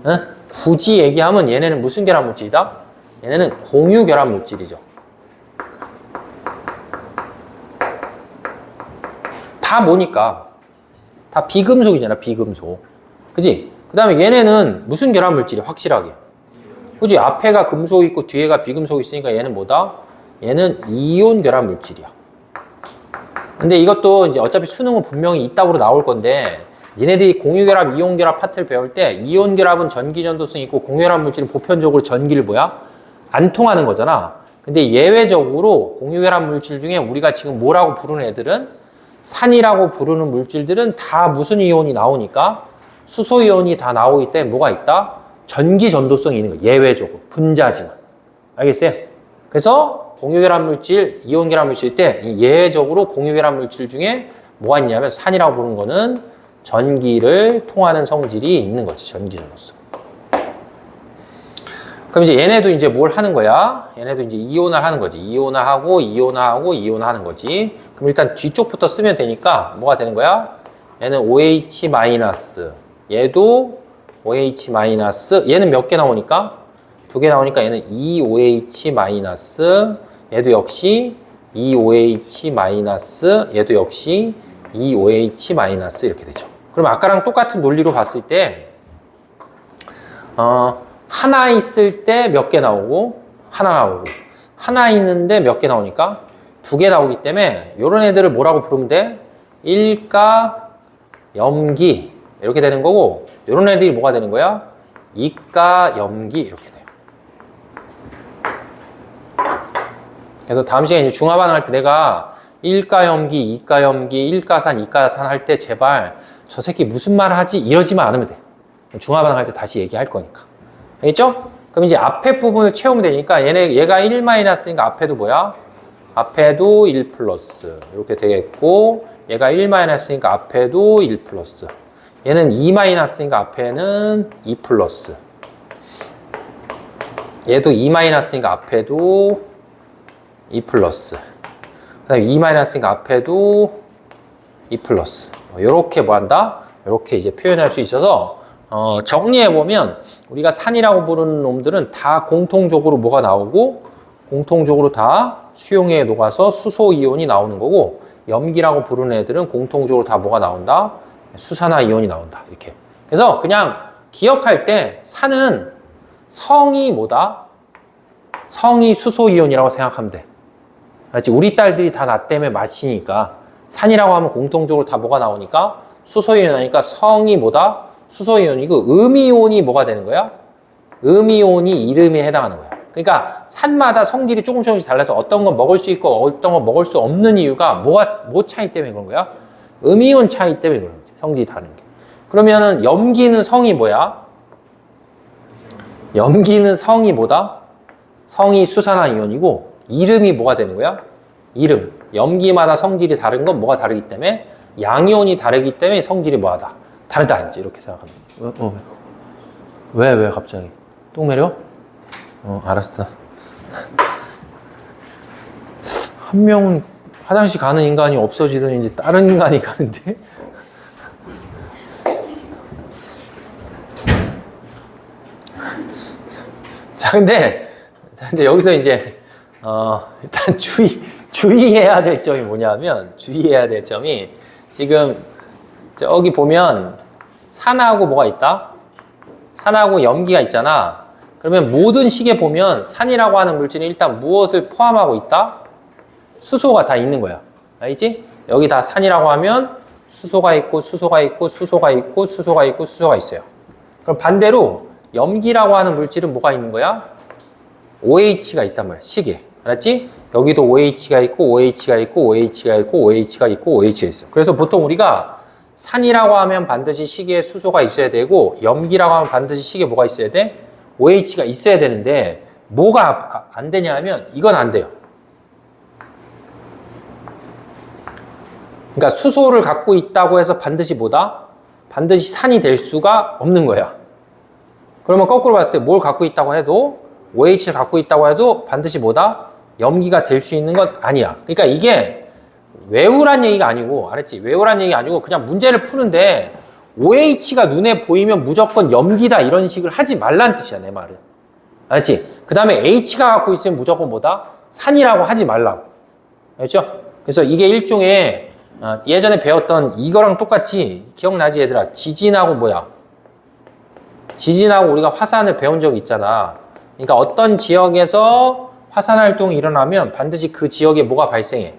Speaker 1: 응? 굳이 얘기하면 얘네는 무슨 결합 물질이다? 얘네는 공유 결합 물질이죠. 다 뭐니까? 다 비금속이잖아, 비금속. 그지? 그 다음에 얘네는 무슨 결합 물질이야, 확실하게? 그지? 앞에가 금속 있고 뒤에가 비금속 있으니까 얘는 뭐다? 얘는 이온 결합 물질이야. 근데 이것도 이제 어차피 수능은 분명히 이따구로 나올 건데, 니네들이 공유결합, 이온결합 파트를 배울 때, 이온결합은 전기전도성이 있고, 공유결합 물질은 보편적으로 전기를 안 통하는 거잖아. 근데 예외적으로 공유결합 물질 중에 우리가 지금 뭐라고 부르는 애들은, 산이라고 부르는 물질들은 다 무슨 이온이 나오니까, 수소이온이 다 나오기 때문에 뭐가 있다? 전기전도성이 있는 거야. 예외적으로. 분자지만. 알겠어요? 그래서 공유결합 물질, 이온결합 물질일 때 예외적으로 공유결합 물질 중에 뭐가 있냐면 산이라고 부르는 거는 전기를 통하는 성질이 있는 거지. 전기전도성. 그럼 이제 얘네도 이제 뭘 하는 거야? 얘네도 이제 이온화를 하는 거지. 이온화하고 이온화하고 이온화하는 거지. 그럼 일단 뒤쪽부터 쓰면 되니까 뭐가 되는 거야? 얘는 OH-, 얘도 OH-, 얘는 몇 개 나오니까? 2개 나오니까 얘는 EOH-, 얘도 역시 EOH-, 얘도 역시 EOH- 이렇게 되죠. 그럼 아까랑 똑같은 논리로 봤을 때 하나 있을 때 몇 개 나오고 하나 나오고 하나 있는데 몇 개 나오니까 2개 나오기 때문에 이런 애들을 뭐라고 부르면 돼? 일가 염기 이렇게 되는 거고 이런 애들이 뭐가 되는 거야? 이가 염기 이렇게 돼요. 그래서 다음 시간에 이제 중화반응 할 때 내가 일가염기, 이가염기, 일가산, 이가산 할 때 제발 저 새끼 무슨 말 하지? 이러지만 않으면 돼. 중화반응 할 때 다시 얘기할 거니까. 알겠죠? 그럼 이제 앞에 부분을 채우면 되니까 얘가 1-니까 앞에도 뭐야? 앞에도 1 플러스. 이렇게 되겠고, 얘가 1-니까 앞에도 1 플러스. 얘는 2-니까 앞에는 2 플러스. 얘도 2-니까 앞에도 2 플러스. 그 다음에 2-니까 앞에도 2 플러스. 요렇게 뭐 한다? 요렇게 이제 표현할 수 있어서, 정리해보면, 우리가 산이라고 부르는 놈들은 다 공통적으로 뭐가 나오고, 공통적으로 다 수용액에 녹아서 수소이온이 나오는 거고, 염기라고 부르는 애들은 공통적으로 다 뭐가 나온다? 수산화이온이 나온다. 이렇게. 그래서 그냥 기억할 때 산은 성이 뭐다? 성이 수소이온이라고 생각하면 돼. 알지? 우리 딸들이 다 나 때문에 마시니까 산이라고 하면 공통적으로 다 뭐가 나오니까 수소이온 하니까 성이 뭐다? 수소이온이고 음이온이 뭐가 되는 거야? 음이온이 이름에 해당하는 거야. 그러니까 산마다 성질이 조금씩 달라서 어떤 건 먹을 수 있고 어떤 건 먹을 수 없는 이유가 뭐 차이 때문에 그런 거야? 음이온 차이 때문에 그런 거지. 성질이 다른 게. 그러면은 염기는 성이 뭐야? 염기는 성이 뭐다? 성이 수산화 이온이고 이름이 뭐가 되는 거야? 이름. 염기마다 성질이 다른 건 뭐가 다르기 때문에 양이온이 다르기 때문에 성질이 뭐하다? 다르다 이제 이렇게 생각합니다. 왜 갑자기? 똥 매려? 알았어. 한 명은 화장실 가는 인간이 없어지더니 이제 다른 인간이 가는데? 자, 근데 여기서 이제, 일단 주의해야 될 점이 뭐냐면, 주의해야 될 점이, 지금, 저기 보면, 산하고 뭐가 있다? 산하고 염기가 있잖아. 그러면 모든 식에 보면, 산이라고 하는 물질이 일단 무엇을 포함하고 있다? 수소가 다 있는 거야. 알겠지? 여기 다 산이라고 하면, 수소가 있고, 수소가 있고, 수소가 있고, 수소가 있고, 수소가 있어요. 그럼 반대로, 염기라고 하는 물질은 뭐가 있는 거야? OH가 있단 말이야, 식에. 알았지? 여기도 OH가 있고, OH가 있고, OH가 있고, OH가 있고, OH가 있어. 그래서 보통 우리가 산이라고 하면 반드시 식에 수소가 있어야 되고, 염기라고 하면 반드시 식에 뭐가 있어야 돼? OH가 있어야 되는데, 뭐가 안 되냐 하면 이건 안 돼요. 그러니까 수소를 갖고 있다고 해서 반드시 뭐다? 반드시 산이 될 수가 없는 거야. 그러면 거꾸로 봤을 때 뭘 갖고 있다고 해도 OH를 갖고 있다고 해도 반드시 뭐다? 염기가 될 수 있는 건 아니야. 그러니까 이게 외우란 얘기가 아니고, 알았지? 외우란 얘기가 아니고 그냥 문제를 푸는데 OH가 눈에 보이면 무조건 염기다 이런 식을 하지 말란 뜻이야, 내 말은. 알았지? 그 다음에 H가 갖고 있으면 무조건 뭐다? 산이라고 하지 말라고. 알겠죠? 그래서 이게 일종의 예전에 배웠던 이거랑 똑같이 기억나지 얘들아? 지진하고 뭐야? 지진하고 우리가 화산을 배운 적 있잖아. 그러니까 어떤 지역에서 화산 활동이 일어나면 반드시 그 지역에 뭐가 발생해?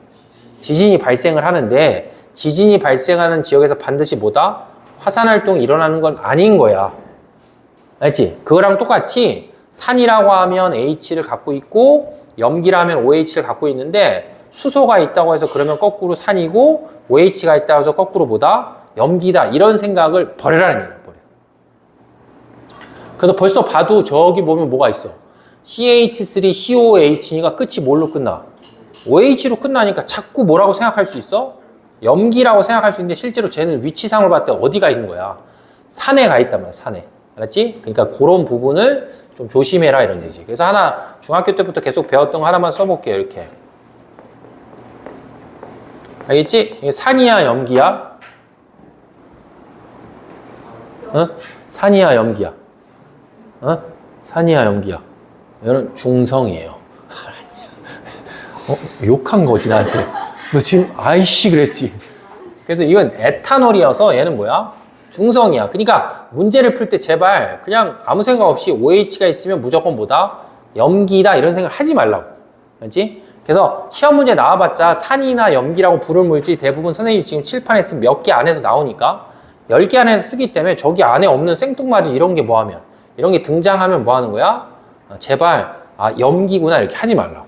Speaker 1: 지진이 발생을 하는데 지진이 발생하는 지역에서 반드시 뭐다? 화산 활동이 일어나는 건 아닌 거야. 알지? 그거랑 똑같이 산이라고 하면 H를 갖고 있고 염기라 하면 OH를 갖고 있는데 수소가 있다고 해서 그러면 거꾸로 산이고 OH가 있다고 해서 거꾸로 뭐다? 염기다. 이런 생각을 버려라는 얘기야. 그래서 벌써 봐도 저기 보면 뭐가 있어? CH3COOH니까 끝이 뭘로 끝나? OH로 끝나니까 자꾸 뭐라고 생각할 수 있어? 염기라고 생각할 수 있는데 실제로 쟤는 위치상을 봤을 때 어디가 있는 거야? 산에 가 있단 말이야, 산에. 알았지? 그러니까 그런 부분을 좀 조심해라 이런 얘기지. 그래서 하나 중학교 때부터 계속 배웠던 거 하나만 써볼게요, 이렇게. 알겠지? 이게 산이야, 염기야? 어? 산이야, 염기야? 산이야, 염기야? 이거는 중성이에요. 욕한 거지, 나한테. 너 지금 아이씨 그랬지. 그래서 이건 에탄올이어서 얘는 뭐야? 중성이야. 그러니까 문제를 풀 때 제발 그냥 아무 생각 없이 OH가 있으면 무조건 뭐다? 염기다 이런 생각 하지 말라고. 알지? 그래서 시험 문제 나와봤자 산이나 염기라고 부를 물질 대부분 선생님이 지금 칠판에 쓰면 몇 개 안에서 나오니까 10개 안에서 쓰기 때문에 저기 안에 없는 생뚱맞은 이런 게 뭐하면 이런 게 등장하면 뭐 하는 거야? 제발 염기구나 이렇게 하지 말라고.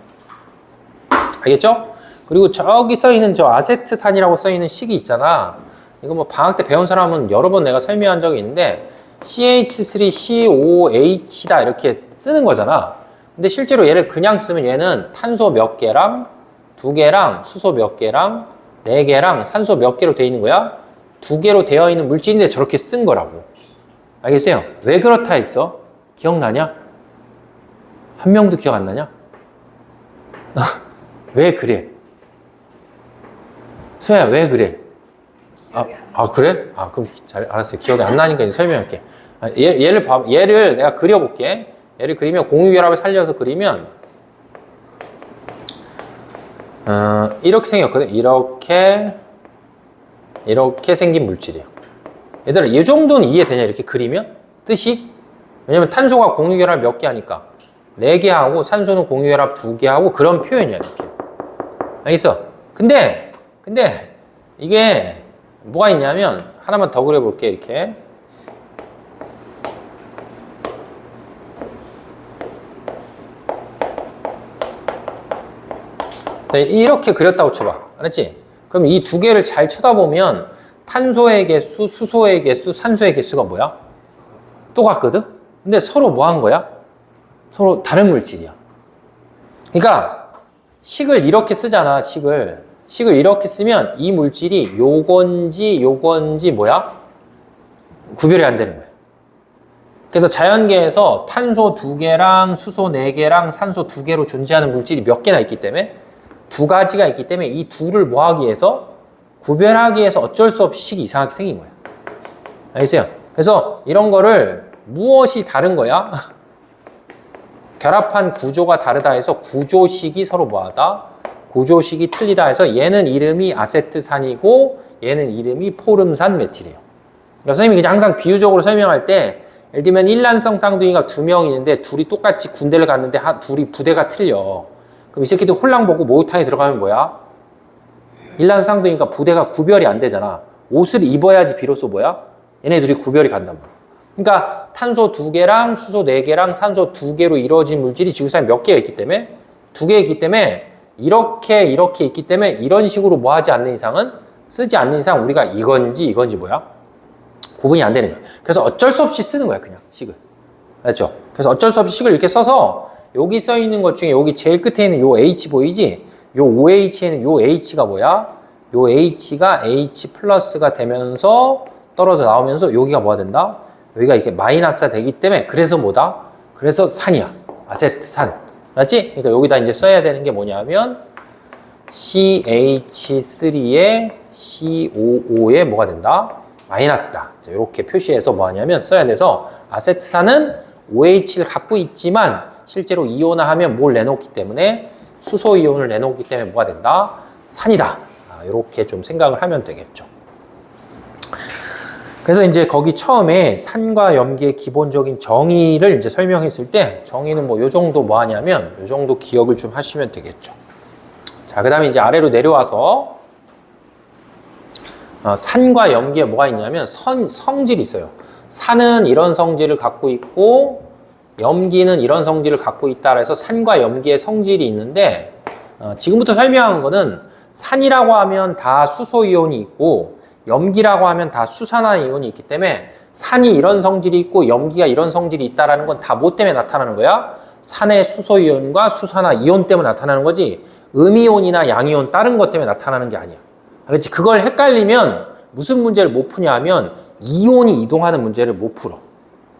Speaker 1: 알겠죠? 그리고 저기 써있는 저 아세트산이라고 써있는 식이 있잖아. 이거 뭐 방학 때 배운 사람은 여러 번 내가 설명한 적이 있는데 CH3COOH다 이렇게 쓰는 거잖아. 근데 실제로 얘를 그냥 쓰면 얘는 탄소 몇 개랑 2개랑 수소 몇 개랑 4개랑 산소 몇 개로 되어 있는 거야? 2개로 되어 있는 물질인데 저렇게 쓴 거라고. 알겠어요? 왜 그렇다 했어? 기억나냐? 한 명도 기억 안 나냐? 왜 그래? 수야 왜 그래? 그래? 그럼 잘 알았어요. 기억이 안 나니까 이제 설명할게. 얘를 내가 그려볼게. 얘를 그리면 공유결합을 살려서 그리면 이렇게 생겼거든. 이렇게 생긴 물질이에요. 얘들아, 이 정도는 이해되냐? 이렇게 그리면? 뜻이? 왜냐면 탄소가 공유결합 몇 개 하니까 4개 하고 산소는 공유결합 2개 하고 그런 표현이야, 이렇게. 알겠어? 근데 이게 뭐가 있냐면 하나만 더 그려볼게, 이렇게. 이렇게 그렸다고 쳐봐. 알았지? 그럼 이 2개를 잘 쳐다보면 탄소의 개수, 수소의 개수, 산소의 개수가 뭐야? 똑같거든? 근데 서로 뭐 한 거야? 서로 다른 물질이야. 그러니까 식을 이렇게 쓰잖아, 식을. 식을 이렇게 쓰면 이 물질이 요건지 뭐야? 구별이 안 되는 거야. 그래서 자연계에서 탄소 2개랑 수소 4개랑 산소 2개로 존재하는 물질이 몇 개나 있기 때문에 2가지가 있기 때문에 이 둘을 뭐 하기 위해서 구별하기 위해서 어쩔 수 없이 식이 이상하게 생긴 거야. 알겠어요? 그래서 이런 거를 무엇이 다른 거야? 결합한 구조가 다르다 해서 구조식이 서로 뭐하다? 구조식이 틀리다 해서 얘는 이름이 아세트산이고 얘는 이름이 포름산 메틸이에요. 그러니까 선생님이 그냥 항상 비유적으로 설명할 때 예를 들면 일란성 쌍둥이가 2명 있는데 둘이 똑같이 군대를 갔는데 둘이 부대가 틀려. 그럼 이 새끼들 홀랑 보고 목욕탕에 들어가면 뭐야? 일란 쌍둥이니까 부대가 구별이 안 되잖아. 옷을 입어야지 비로소 뭐야? 얘네 둘이 구별이 간단 말이야. 그러니까 탄소 2개랑 수소 4개랑 산소 2개로 이루어진 물질이 지구상에 몇 개가 있기 때문에 2개 있기 때문에 이렇게 있기 때문에 이런 식으로 뭐 하지 않는 이상은 쓰지 않는 이상 우리가 이건지 뭐야? 구분이 안 되는 거야. 그래서 어쩔 수 없이 쓰는 거야, 그냥 식을. 알았죠? 그래서 어쩔 수 없이 식을 이렇게 써서 여기 써 있는 것 중에 여기 제일 끝에 있는 요 H 보이지? 요 OH에는 요 H가 뭐야? 요 H가 H 플러스가 되면서 떨어져 나오면서 여기가 뭐가 된다? 여기가 이렇게 마이너스가 되기 때문에 그래서 뭐다? 그래서 산이야. 아세트산. 알았지? 그러니까 여기다 이제 써야 되는 게 뭐냐면 CH3에 COO에 뭐가 된다? 마이너스다. 이렇게 표시해서 뭐 하냐면 써야 돼서 아세트산은 OH를 갖고 있지만 실제로 이온화하면 뭘 내놓기 때문에 수소 이온을 내놓기 때문에 뭐가 된다? 산이다. 이렇게 좀 생각을 하면 되겠죠. 그래서 이제 거기 처음에 산과 염기의 기본적인 정의를 이제 설명했을 때 정의는 뭐 요 정도 뭐 하냐면 요 정도 기억을 좀 하시면 되겠죠. 자, 그 다음에 이제 아래로 내려와서 산과 염기에 뭐가 있냐면 성질이 있어요. 산은 이런 성질을 갖고 있고 염기는 이런 성질을 갖고 있다 해서 산과 염기의 성질이 있는데 지금부터 설명한 거는 산이라고 하면 다 수소이온이 있고 염기라고 하면 다 수산화이온이 있기 때문에 산이 이런 성질이 있고 염기가 이런 성질이 있다는 건 다 뭐 때문에 나타나는 거야? 산의 수소이온과 수산화이온 때문에 나타나는 거지 음이온이나 양이온 다른 것 때문에 나타나는 게 아니야. 그렇지? 그걸 헷갈리면 무슨 문제를 못 푸냐 하면 이온이 이동하는 문제를 못 풀어.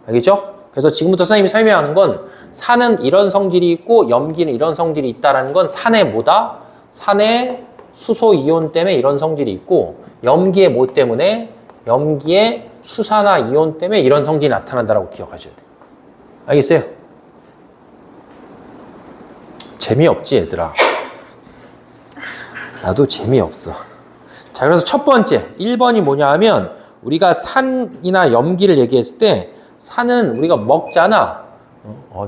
Speaker 1: 알겠죠? 그래서 지금부터 선생님이 설명하는 건 산은 이런 성질이 있고 염기는 이런 성질이 있다는 건 산의 뭐다? 산의 수소 이온 때문에 이런 성질이 있고 염기의 뭐 때문에? 염기의 수산화 이온 때문에 이런 성질이 나타난다고 기억하셔야 돼요. 알겠어요? 재미없지 얘들아. 나도 재미없어. 자, 그래서 첫 번째 1번이 뭐냐 하면 우리가 산이나 염기를 얘기했을 때 산은 우리가 먹잖아.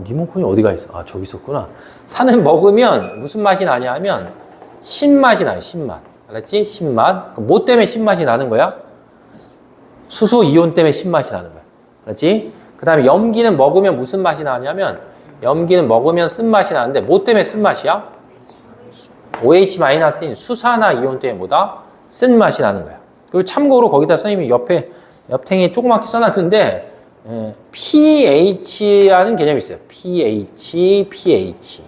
Speaker 1: 리모컨이 어디가 있어? 저기 있었구나. 산을 먹으면 무슨 맛이 나냐 하면 신맛이 나요. 신맛. 알았지? 신맛. 뭐 때문에 신맛이 나는 거야? 수소 이온 때문에 신맛이 나는 거야. 알았지? 그 다음에 염기는 먹으면 무슨 맛이 나냐면 염기는 먹으면 쓴맛이 나는데 뭐 때문에 쓴맛이야? OH-인 수산화 이온 때문에 뭐다? 쓴맛이 나는 거야. 그리고 참고로 거기다 선생님이 옆탱이 조그맣게 써놨는데 pH라는 개념이 있어요. pH.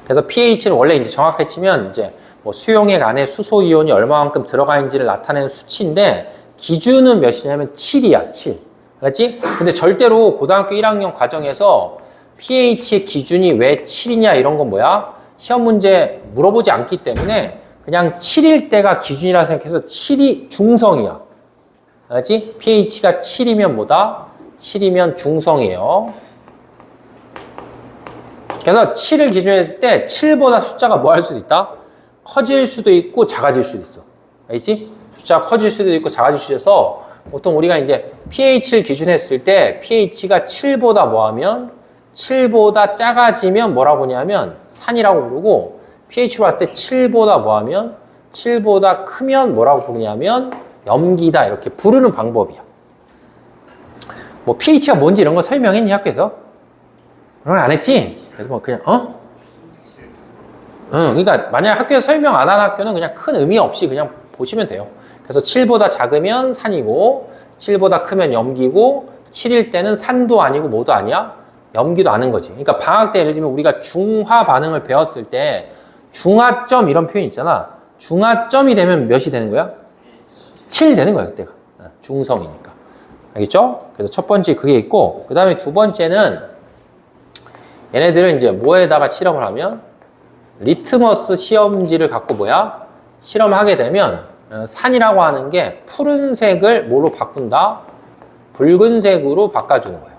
Speaker 1: 그래서 pH는 원래 이제 정확하게 치면 이제 뭐 수용액 안에 수소 이온이 얼마만큼 들어가 있는지를 나타내는 수치인데 기준은 몇이냐면 7이야, 7. 알았지? 근데 절대로 고등학교 1학년 과정에서 pH의 기준이 왜 7이냐 이런 건 뭐야? 시험 문제 물어보지 않기 때문에 그냥 7일 때가 기준이라 생각해서 7이 중성이야. 알았지? pH가 7이면 뭐다? 7이면 중성이에요. 그래서 7을 기준으로 했을 때 7보다 숫자가 뭐 할 수도 있다? 커질 수도 있고 작아질 수도 있어. 알겠지? 숫자가 커질 수도 있고 작아질 수도 있어서 보통 우리가 이제 pH를 기준했을 때 pH가 7보다 뭐 하면 7보다 작아지면 뭐라고 하냐면 산이라고 부르고 pH로 봤을 때 7보다 뭐 하면 7보다 크면 뭐라고 부르냐면 염기다 이렇게 부르는 방법이야. 뭐 pH가 뭔지 이런 거 설명했니 학교에서? 그런 걸 안 했지? 그래서 뭐 그냥 그러니까 만약 학교에서 설명 안 한 학교는 그냥 큰 의미 없이 그냥 보시면 돼요. 그래서 7보다 작으면 산이고 7보다 크면 염기고 7일 때는 산도 아니고 뭐도 아니야? 염기도 아닌 거지. 그러니까 방학 때 예를 들면 우리가 중화 반응을 배웠을 때 중화점 이런 표현 있잖아. 중화점이 되면 몇이 되는 거야? 7 되는 거야 그때가. 중성이니까. 알겠죠? 그래서 첫 번째 그게 있고 그 다음에 두 번째는 얘네들은 이제 뭐에다가 실험을 하면 리트머스 시험지를 갖고 뭐야? 실험하게 되면 산이라고 하는 게 푸른색을 뭐로 바꾼다? 붉은색으로 바꿔주는 거예요.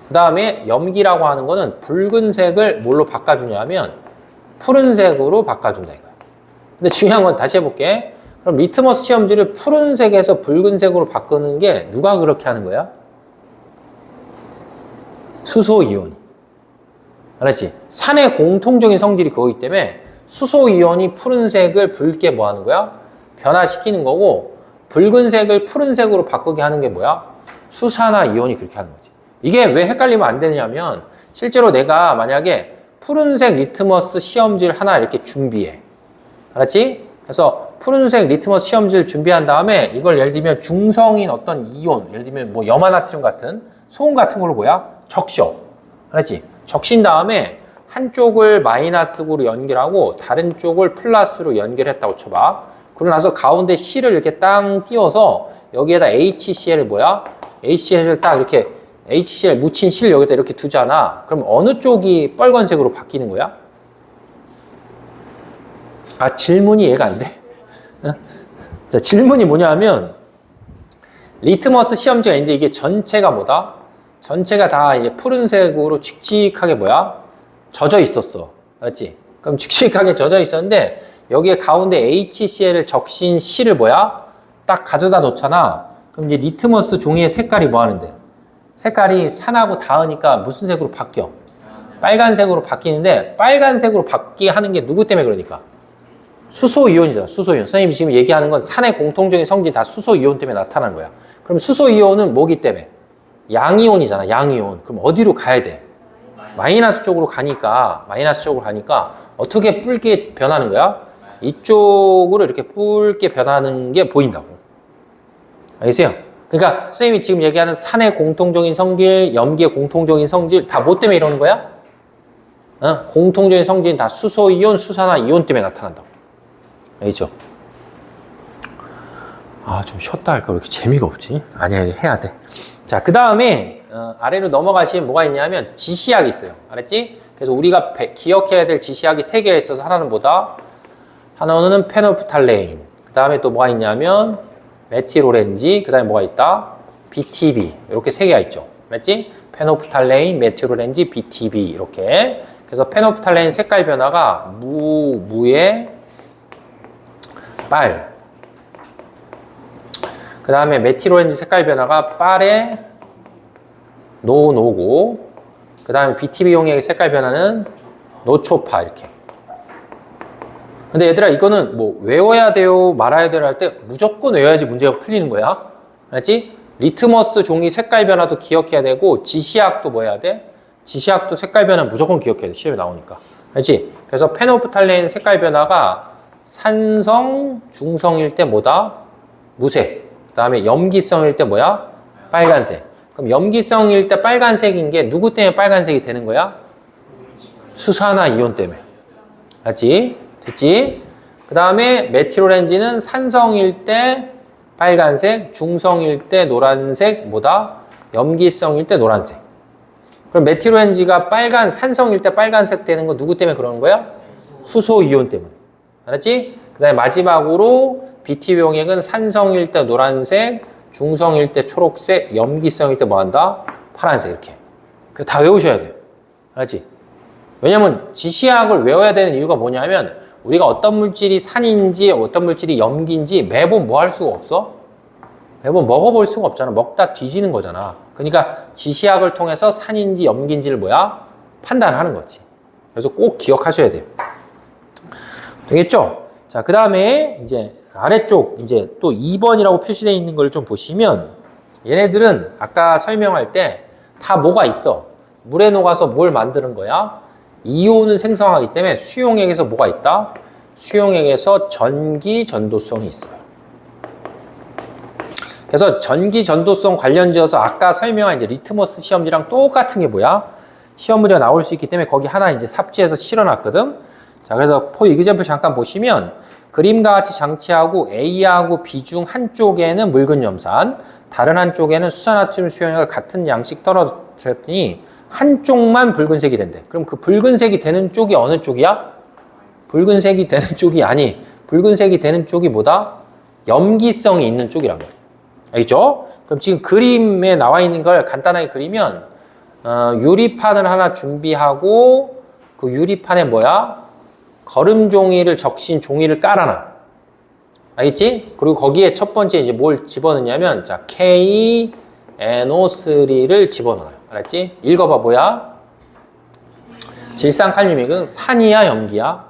Speaker 1: 그 다음에 염기라고 하는 거는 붉은색을 뭘로 바꿔주냐면 푸른색으로 바꿔준다 이거야. 근데 중요한 건 다시 해볼게. 그럼 리트머스 시험지를 푸른색에서 붉은색으로 바꾸는 게 누가 그렇게 하는 거야? 수소이온. 알았지? 산의 공통적인 성질이 그거기 때문에 수소이온이 푸른색을 붉게 뭐 하는 거야? 변화시키는 거고 붉은색을 푸른색으로 바꾸게 하는 게 뭐야? 수산화이온이 그렇게 하는 거지. 이게 왜 헷갈리면 안 되냐면 실제로 내가 만약에 푸른색 리트머스 시험지를 하나 이렇게 준비해. 알았지? 그래서 푸른색 리트머스 시험지를 준비한 다음에 이걸 예를 들면 중성인 어떤 이온, 예를 들면 뭐 염화나트륨 같은 소금 같은 걸로 뭐야? 적셔. 알았지? 적신 다음에 한쪽을 마이너스로 연결하고 다른 쪽을 플러스로 연결했다고 쳐봐. 그러고 나서 가운데 C를 이렇게 딱 띄워서 여기에다 HCl을 뭐야? HCl을 딱 이렇게 HCl 묻힌 C를 여기다 이렇게 두잖아. 그럼 어느 쪽이 빨간색으로 바뀌는 거야? 아, 질문이 이해가 안 돼. 자, 질문이 뭐냐면 리트머스 시험지가 있는데 이게 전체가 뭐다? 전체가 다 이제 푸른색으로 칙칙하게 뭐야? 젖어 있었어. 알았지? 그럼 칙칙하게 젖어 있었는데 여기에 가운데 HCl을 적신 C를 뭐야? 딱 가져다 놓잖아. 그럼 이제 리트머스 종이의 색깔이 뭐 하는데? 색깔이 산하고 닿으니까 무슨 색으로 바뀌어? 빨간색으로 바뀌는데 빨간색으로 바뀌게 하는 게 누구 때문에 그러니까? 수소이온이잖아. 수소이온. 선생님이 지금 얘기하는 건 산의 공통적인 성질 다 수소이온 때문에 나타나는 거야. 그럼 수소이온은 뭐기 때문에? 양이온이잖아. 양이온. 그럼 어디로 가야 돼? 마이너스 쪽으로 가니까 어떻게 붉게 변하는 거야? 이쪽으로 이렇게 붉게 변하는 게 보인다고. 알겠어요? 그러니까 선생님이 지금 얘기하는 산의 공통적인 성질, 염기의 공통적인 성질 다 뭐 때문에 이러는 거야? 공통적인 성질은 다 수소이온, 수산화이온 때문에 나타난다고. 알겠죠? 아, 좀 쉬었다 할까? 왜 이렇게 재미가 없지? 아니야, 해야 돼. 자, 그 다음에 아래로 넘어가시면 뭐가 있냐면 지시약이 있어요. 알았지? 그래서 우리가 기억해야 될 지시약이 3개가 있어서 하나는 뭐다? 하나는 페노프탈레인. 그 다음에 또 뭐가 있냐면 메틸오렌지. 그 다음에 뭐가 있다? BTB. 이렇게 3개가 있죠. 알았지? 페노프탈레인, 메틸오렌지, BTB. 이렇게. 그래서 페노프탈레인 색깔 변화가 무의 빨. 그 다음에 메틸오렌지 색깔 변화가 빨의 노고. 그 다음에 BTB 용액의 색깔 변화는 노초파. 이렇게. 근데 얘들아 이거는 뭐 외워야 돼요 말아야 돼요 할 때 무조건 외워야지 문제가 풀리는 거야. 알았지? 리트머스 종이 색깔 변화도 기억해야 되고 지시약도 뭐 해야 돼? 지시약도 색깔 변화 무조건 기억해야 돼. 시험에 나오니까. 알지? 그래서 페노프탈레인 색깔 변화가 산성, 중성일 때 뭐다? 무색. 그 다음에 염기성일 때 뭐야? 빨간색. 그럼 염기성일 때 빨간색인 게 누구 때문에 빨간색이 되는 거야? 수산화이온 때문에. 알지? 됐지? 그 다음에 메틸오렌지는 산성일 때 빨간색, 중성일 때 노란색, 뭐다? 염기성일 때 노란색. 그럼 메틸오렌지가 산성일 때 빨간색 되는 거 누구 때문에 그러는 거야? 수소이온 때문에. 알았지? 그 다음에 마지막으로 BTB 용액은 산성일 때 노란색, 중성일 때 초록색, 염기성일 때 뭐 한다? 파란색 이렇게. 그거 다 외우셔야 돼요. 알았지? 왜냐면 지시약을 외워야 되는 이유가 뭐냐면 우리가 어떤 물질이 산인지 어떤 물질이 염기인지 매번 뭐 할 수가 없어? 매번 먹어볼 수가 없잖아. 먹다 뒤지는 거잖아. 그러니까 지시약을 통해서 산인지 염기인지를 뭐야? 판단하는 거지. 그래서 꼭 기억하셔야 돼요. 되겠죠? 자, 그 다음에 이제 아래쪽 이제 또 2번이라고 표시되어 있는 걸 좀 보시면 얘네들은 아까 설명할 때 다 뭐가 있어? 물에 녹아서 뭘 만드는 거야? 이온을 생성하기 때문에 수용액에서 뭐가 있다? 수용액에서 전기 전도성이 있어요. 그래서 전기 전도성 관련지어서 아까 설명한 이제 리트머스 시험지랑 똑같은 게 뭐야? 시험 문제가 나올 수 있기 때문에 거기 하나 이제 삽지해서 실어놨거든. 자, 그래서 포 이그젬플 잠깐 보시면 그림과 같이 장치하고 A하고 B 중 한쪽에는 묽은 염산, 다른 한쪽에는 수산나트륨 수용액을 같은 양씩 떨어뜨렸더니 한쪽만 붉은색이 된대. 그럼 그 붉은색이 되는 쪽이 어느 쪽이야? 붉은색이 되는 쪽이 아니, 붉은색이 되는 쪽이 뭐다? 염기성이 있는 쪽이란 말이야. 알겠죠? 그럼 지금 그림에 나와 있는 걸 간단하게 그리면 유리판을 하나 준비하고 그 유리판에 뭐야? 거름 종이를 적신 종이를 깔아놔. 알겠지? 그리고 거기에 첫 번째 이제 뭘 집어넣냐면 자, KNO3를 집어넣어요. 알았지? 읽어봐. 뭐야? 질산칼륨액은 산이야, 염기야?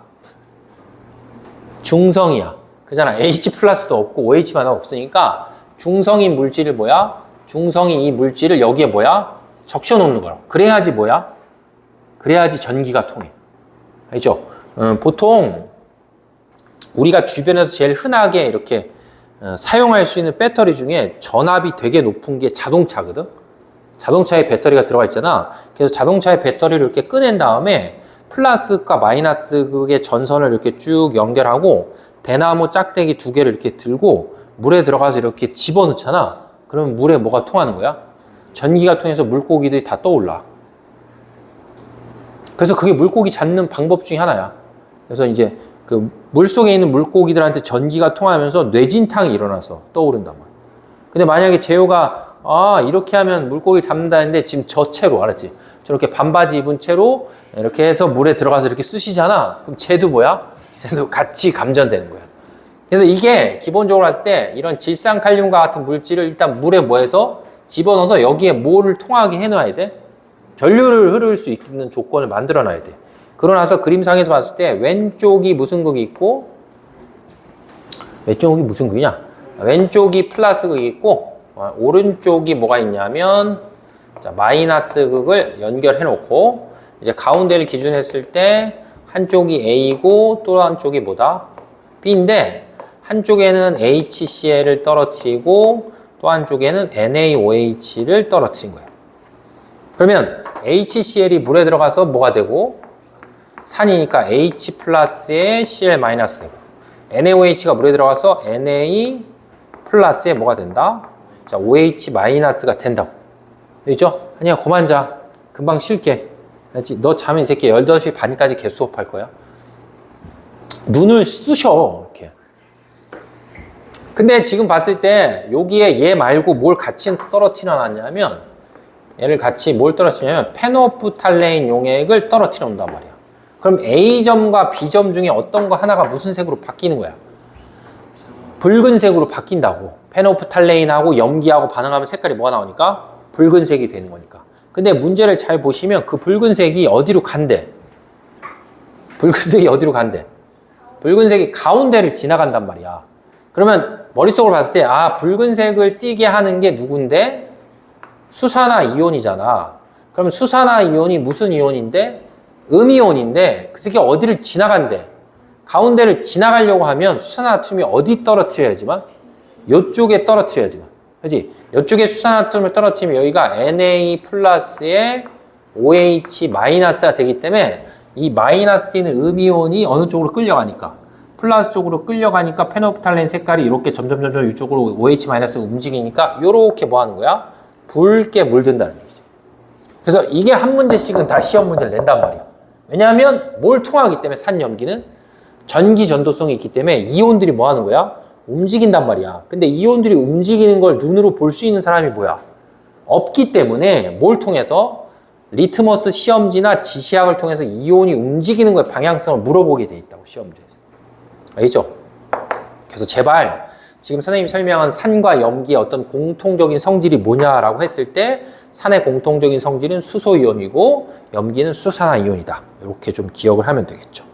Speaker 1: 중성이야. 그잖아. H 플러스도 없고 OH만 없으니까 중성인 물질을 뭐야? 중성인 이 물질을 여기에 뭐야? 적셔 놓는 거라. 그래야지 뭐야? 그래야지 전기가 통해. 알죠? 보통 우리가 주변에서 제일 흔하게 이렇게 사용할 수 있는 배터리 중에 전압이 되게 높은 게 자동차거든. 자동차에 배터리가 들어가 있잖아. 그래서 자동차의 배터리를 이렇게 꺼낸 다음에 플러스과 마이너스 극의 전선을 이렇게 쭉 연결하고 대나무 짝대기 두 개를 이렇게 들고 물에 들어가서 이렇게 집어넣잖아. 그러면 물에 뭐가 통하는 거야? 전기가 통해서 물고기들이 다 떠올라. 그래서 그게 물고기 잡는 방법 중에 하나야. 그래서 이제 그 물속에 있는 물고기들한테 전기가 통하면서 뇌진탕이 일어나서 떠오른단 말이야. 근데 만약에 재호가 이렇게 하면 물고기를 잡는다는데 지금 저 채로 알았지? 저렇게 반바지 입은 채로 이렇게 해서 물에 들어가서 이렇게 쑤시잖아. 그럼 쟤도 뭐야? 쟤도 같이 감전되는 거야. 그래서 이게 기본적으로 했을 때 이런 질산칼륨과 같은 물질을 일단 물에 뭐해서 집어넣어서 여기에 뭐를 통하게 해놔야 돼? 전류를 흐를 수 있는 조건을 만들어 놔야 돼. 그러고 나서 그림상에서 봤을 때 왼쪽이 무슨 극이 있고 왼쪽이 무슨 극이냐? 왼쪽이 플러스 극이 있고 오른쪽이 뭐가 있냐면 자, 마이너스 극을 연결해 놓고 이제 가운데를 기준했을 때 한쪽이 A고 또 한쪽이 뭐다? B인데 한쪽에는 HCl을 떨어뜨리고 또 한쪽에는 NaOH를 떨어뜨린 거예요. 그러면 HCl이 물에 들어가서 뭐가 되고 산이니까 H 플러스에 Cl 마이너스 되고 NaOH가 물에 들어가서 Na 플러스에 뭐가 된다? 자, OH 마이너스가 된다고. 알죠? 아니야, 그만 자. 금방 쉴게. 알지? 너 자면 이 새끼 8시 반까지 개 수업할 거야. 눈을 쑤셔. 이렇게. 근데 지금 봤을 때 여기에 얘 말고 뭘 같이 떨어뜨려 놨냐면 얘를 같이 뭘 떨어뜨리냐면 페노프탈레인 용액을 떨어뜨려 놓는단 말이야. 그럼 A점과 B점 중에 어떤 거 하나가 무슨 색으로 바뀌는 거야? 붉은색으로 바뀐다고. 페노프탈레인하고 염기하고 반응하면 색깔이 뭐가 나오니까? 붉은색이 되는 거니까. 근데 문제를 잘 보시면 그 붉은색이 어디로 간대? 붉은색이 어디로 간대? 붉은색이 가운데를 지나간단 말이야. 그러면 머릿속으로 봤을 때 붉은색을 띠게 하는 게 누군데? 수산화 이온이잖아. 그럼 수산화 이온이 무슨 이온인데? 음이온인데 그 새끼 어디를 지나간대? 가운데를 지나가려고 하면 수산화나트륨이 어디 떨어뜨려야지만? 이쪽에 떨어뜨려야지만. 그지? 이쪽에 수산화나트륨을 떨어뜨리면 여기가 Na 플러스에 OH 마이너스가 되기 때문에 이 마이너스 띠는 음이온이 어느 쪽으로 끌려가니까 플러스 쪽으로 끌려가니까 페노프탈레인 색깔이 이렇게 점점 이쪽으로 OH 마이너스가 움직이니까 이렇게 뭐 하는 거야? 붉게 물든다는 얘기죠. 그래서 이게 한 문제씩은 다 시험 문제를 낸단 말이야. 왜냐하면 뭘 통하기 때문에 산염기는 전기 전도성이 있기 때문에 이온들이 뭐 하는 거야? 움직인단 말이야. 근데 이온들이 움직이는 걸 눈으로 볼 수 있는 사람이 뭐야? 없기 때문에 뭘 통해서? 리트머스 시험지나 지시학을 통해서 이온이 움직이는 거의 방향성을 물어보게 돼 있다고 시험지에서. 알겠죠? 그래서 제발 지금 선생님이 설명한 산과 염기의 어떤 공통적인 성질이 뭐냐라고 했을 때 산의 공통적인 성질은 수소이온이고 염기는 수산화이온이다. 이렇게 좀 기억을 하면 되겠죠.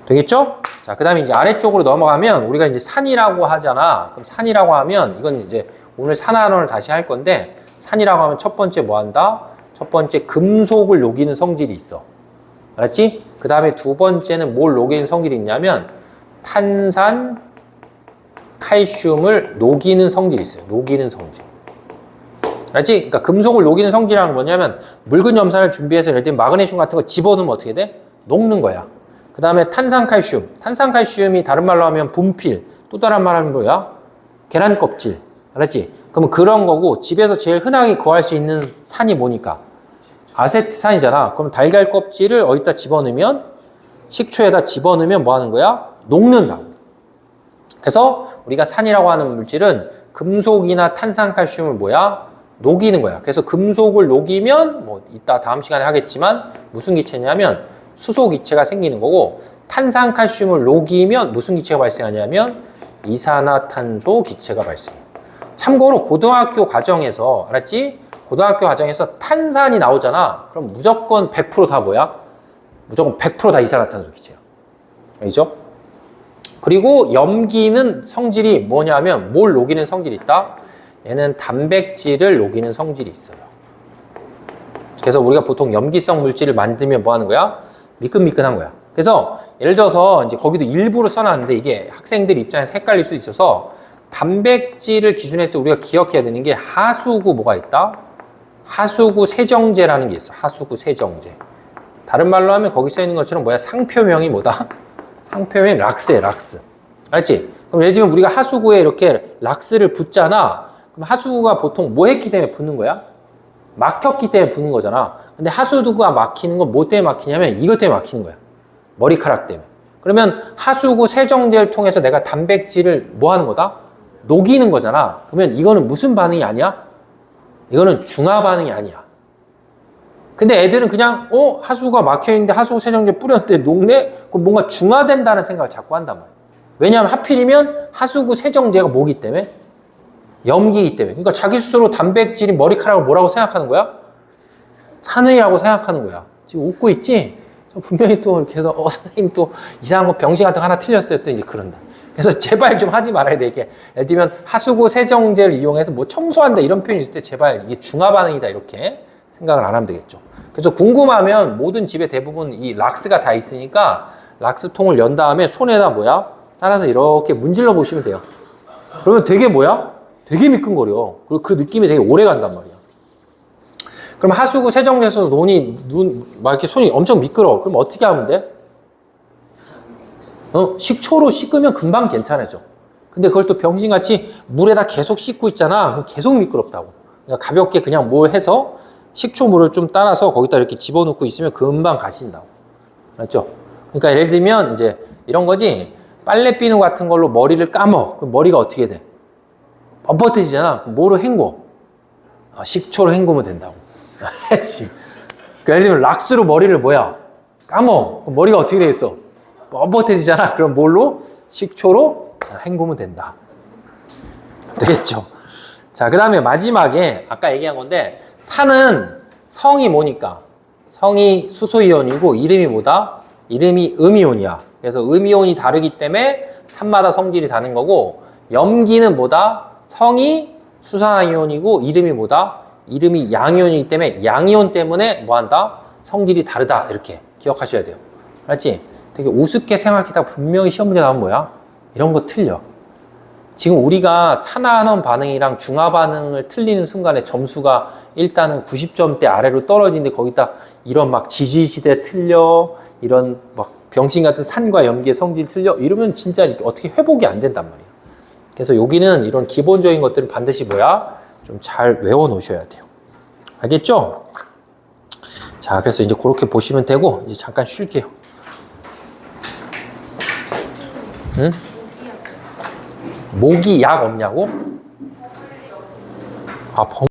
Speaker 1: 되겠죠? 자, 그 다음에 이제 아래쪽으로 넘어가면 우리가 이제 산이라고 하잖아. 그럼 산이라고 하면 이건 이제 오늘 산화론을 다시 할 건데 산이라고 하면 첫 번째 뭐 한다? 첫 번째 금속을 녹이는 성질이 있어. 알았지? 그 다음에 두 번째는 뭘 녹이는 성질이 있냐면 탄산 칼슘을 녹이는 성질이 있어요. 녹이는 성질. 알지? 그러니까 금속을 녹이는 성질이라는 건 뭐냐면 묽은 염산을 준비해서 예를 들면 마그네슘 같은 거 집어넣으면 어떻게 돼? 녹는 거야. 그 다음에 탄산칼슘. 탄산칼슘이 다른 말로 하면 분필. 또 다른 말 하면 뭐야? 계란 껍질. 알았지? 그러면 그런 거고 집에서 제일 흔하게 구할 수 있는 산이 뭐니까? 아세트산이잖아. 그럼 달걀 껍질을 어디다 집어넣으면 식초에다 집어넣으면 뭐 하는 거야? 녹는다고. 그래서 우리가 산이라고 하는 물질은 금속이나 탄산칼슘을 뭐야? 녹이는 거야. 그래서 금속을 녹이면 뭐 이따 다음 시간에 하겠지만 무슨 기체냐면 수소 기체가 생기는 거고 탄산칼슘을 녹이면 무슨 기체가 발생하냐면 이산화탄소 기체가 발생해. 참고로 고등학교 과정에서 알았지? 고등학교 과정에서 탄산이 나오잖아. 그럼 무조건 100% 다 뭐야? 무조건 100% 다 이산화탄소 기체야. 알죠? 그리고 염기는 성질이 뭐냐면 뭘 녹이는 성질이 있다? 얘는 단백질을 녹이는 성질이 있어요. 그래서 우리가 보통 염기성 물질을 만들면 뭐 하는 거야? 미끈미끈한 거야. 그래서 예를 들어서 이제 거기도 일부러 써놨는데 이게 학생들 입장에서 헷갈릴 수 있어서 단백질을 기준해서 우리가 기억해야 되는 게 하수구 뭐가 있다? 하수구 세정제라는 게 있어. 하수구 세정제. 다른 말로 하면 거기 써 있는 것처럼 뭐야? 상표명이 뭐다? 상표명이 락스야, 락스. 알았지? 그럼 예를 들면 우리가 하수구에 이렇게 락스를 붓잖아. 그럼 하수구가 보통 뭐 했기 때문에 붓는 거야? 막혔기 때문에 붓는 거잖아. 근데 하수구가 막히는 건 뭐 때문에 막히냐면 이것 때문에 막히는 거야. 머리카락 때문에. 그러면 하수구 세정제를 통해서 내가 단백질을 뭐 하는 거다? 녹이는 거잖아. 그러면 이거는 무슨 반응이 아니야? 이거는 중화 반응이 아니야. 근데 애들은 그냥 하수구가 막혀있는데 하수구 세정제 뿌렸는데 녹네? 그럼 뭔가 중화된다는 생각을 자꾸 한단 말이야. 왜냐하면 하필이면 하수구 세정제가 뭐기 때문에? 염기이기 때문에. 그러니까 자기 스스로 단백질이 머리카락을 뭐라고 생각하는 거야? 산의라고 생각하는 거야. 지금 웃고 있지? 분명히 또 이렇게 해서 선생님 또 이상한 거 병신 같은 거 하나 틀렸어요. 또 이제 그런다. 그래서 제발 좀 하지 말아야 돼. 이게 예를 들면 하수구 세정제를 이용해서 뭐 청소한다 이런 표현이 있을 때 제발 이게 중화 반응이다 이렇게 생각을 안 하면 되겠죠. 그래서 궁금하면 모든 집에 대부분 이 락스가 다 있으니까 락스통을 연 다음에 손에다 뭐야? 따라서 이렇게 문질러 보시면 돼요. 그러면 되게 뭐야? 되게 미끈거려. 그리고 그 느낌이 되게 오래 간단 말이야. 그럼 하수구 세정제에서 막 이렇게 손이 엄청 미끄러워. 그럼 어떻게 하면 돼? 식초로 씻으면 금방 괜찮아져. 근데 그걸 또 병신같이 물에다 계속 씻고 있잖아. 그럼 계속 미끄럽다고. 그러니까 가볍게 그냥 뭘 해서 식초물을 좀 따라서 거기다 이렇게 집어넣고 있으면 금방 가신다고. 알았죠? 그러니까 예를 들면 이제 이런 거지. 빨래비누 같은 걸로 머리를 감어. 그럼 머리가 어떻게 돼? 뻣뻣해지잖아. 그럼 뭐로 헹궈? 식초로 헹구면 된다고. 그러니까 예를 들면 락스로 머리를 뭐야? 감어. 그럼 머리가 어떻게 되겠어? 뻣뻣해지잖아. 그럼 뭘로? 식초로 헹구면 된다. 되겠죠? 자, 그 다음에 마지막에 아까 얘기한 건데 산은 성이 뭐니까? 성이 수소이온이고 이름이 뭐다? 이름이 음이온이야. 그래서 음이온이 다르기 때문에 산마다 성질이 다른 거고 염기는 뭐다? 성이 수산이온이고 이름이 뭐다? 이름이 양이온이기 때문에 양이온 때문에 뭐한다? 성질이 다르다. 이렇게 기억하셔야 돼요. 알았지? 되게 우습게 생각하다 분명히 시험 문제 나오면 뭐야? 이런 거 틀려. 지금 우리가 산화환원 반응이랑 중화 반응을 틀리는 순간에 점수가 일단은 90점대 아래로 떨어지는데 거기다 이런 막 지지시대 틀려, 이런 막 병신 같은 산과 염기의 성질 틀려, 이러면 진짜 이렇게 어떻게 회복이 안 된단 말이야. 그래서 여기는 이런 기본적인 것들은 반드시 뭐야? 좀 잘 외워 놓으셔야 돼요. 알겠죠? 자, 그래서 이제 그렇게 보시면 되고, 이제 잠깐 쉴게요. 응? 모기 약 없냐고?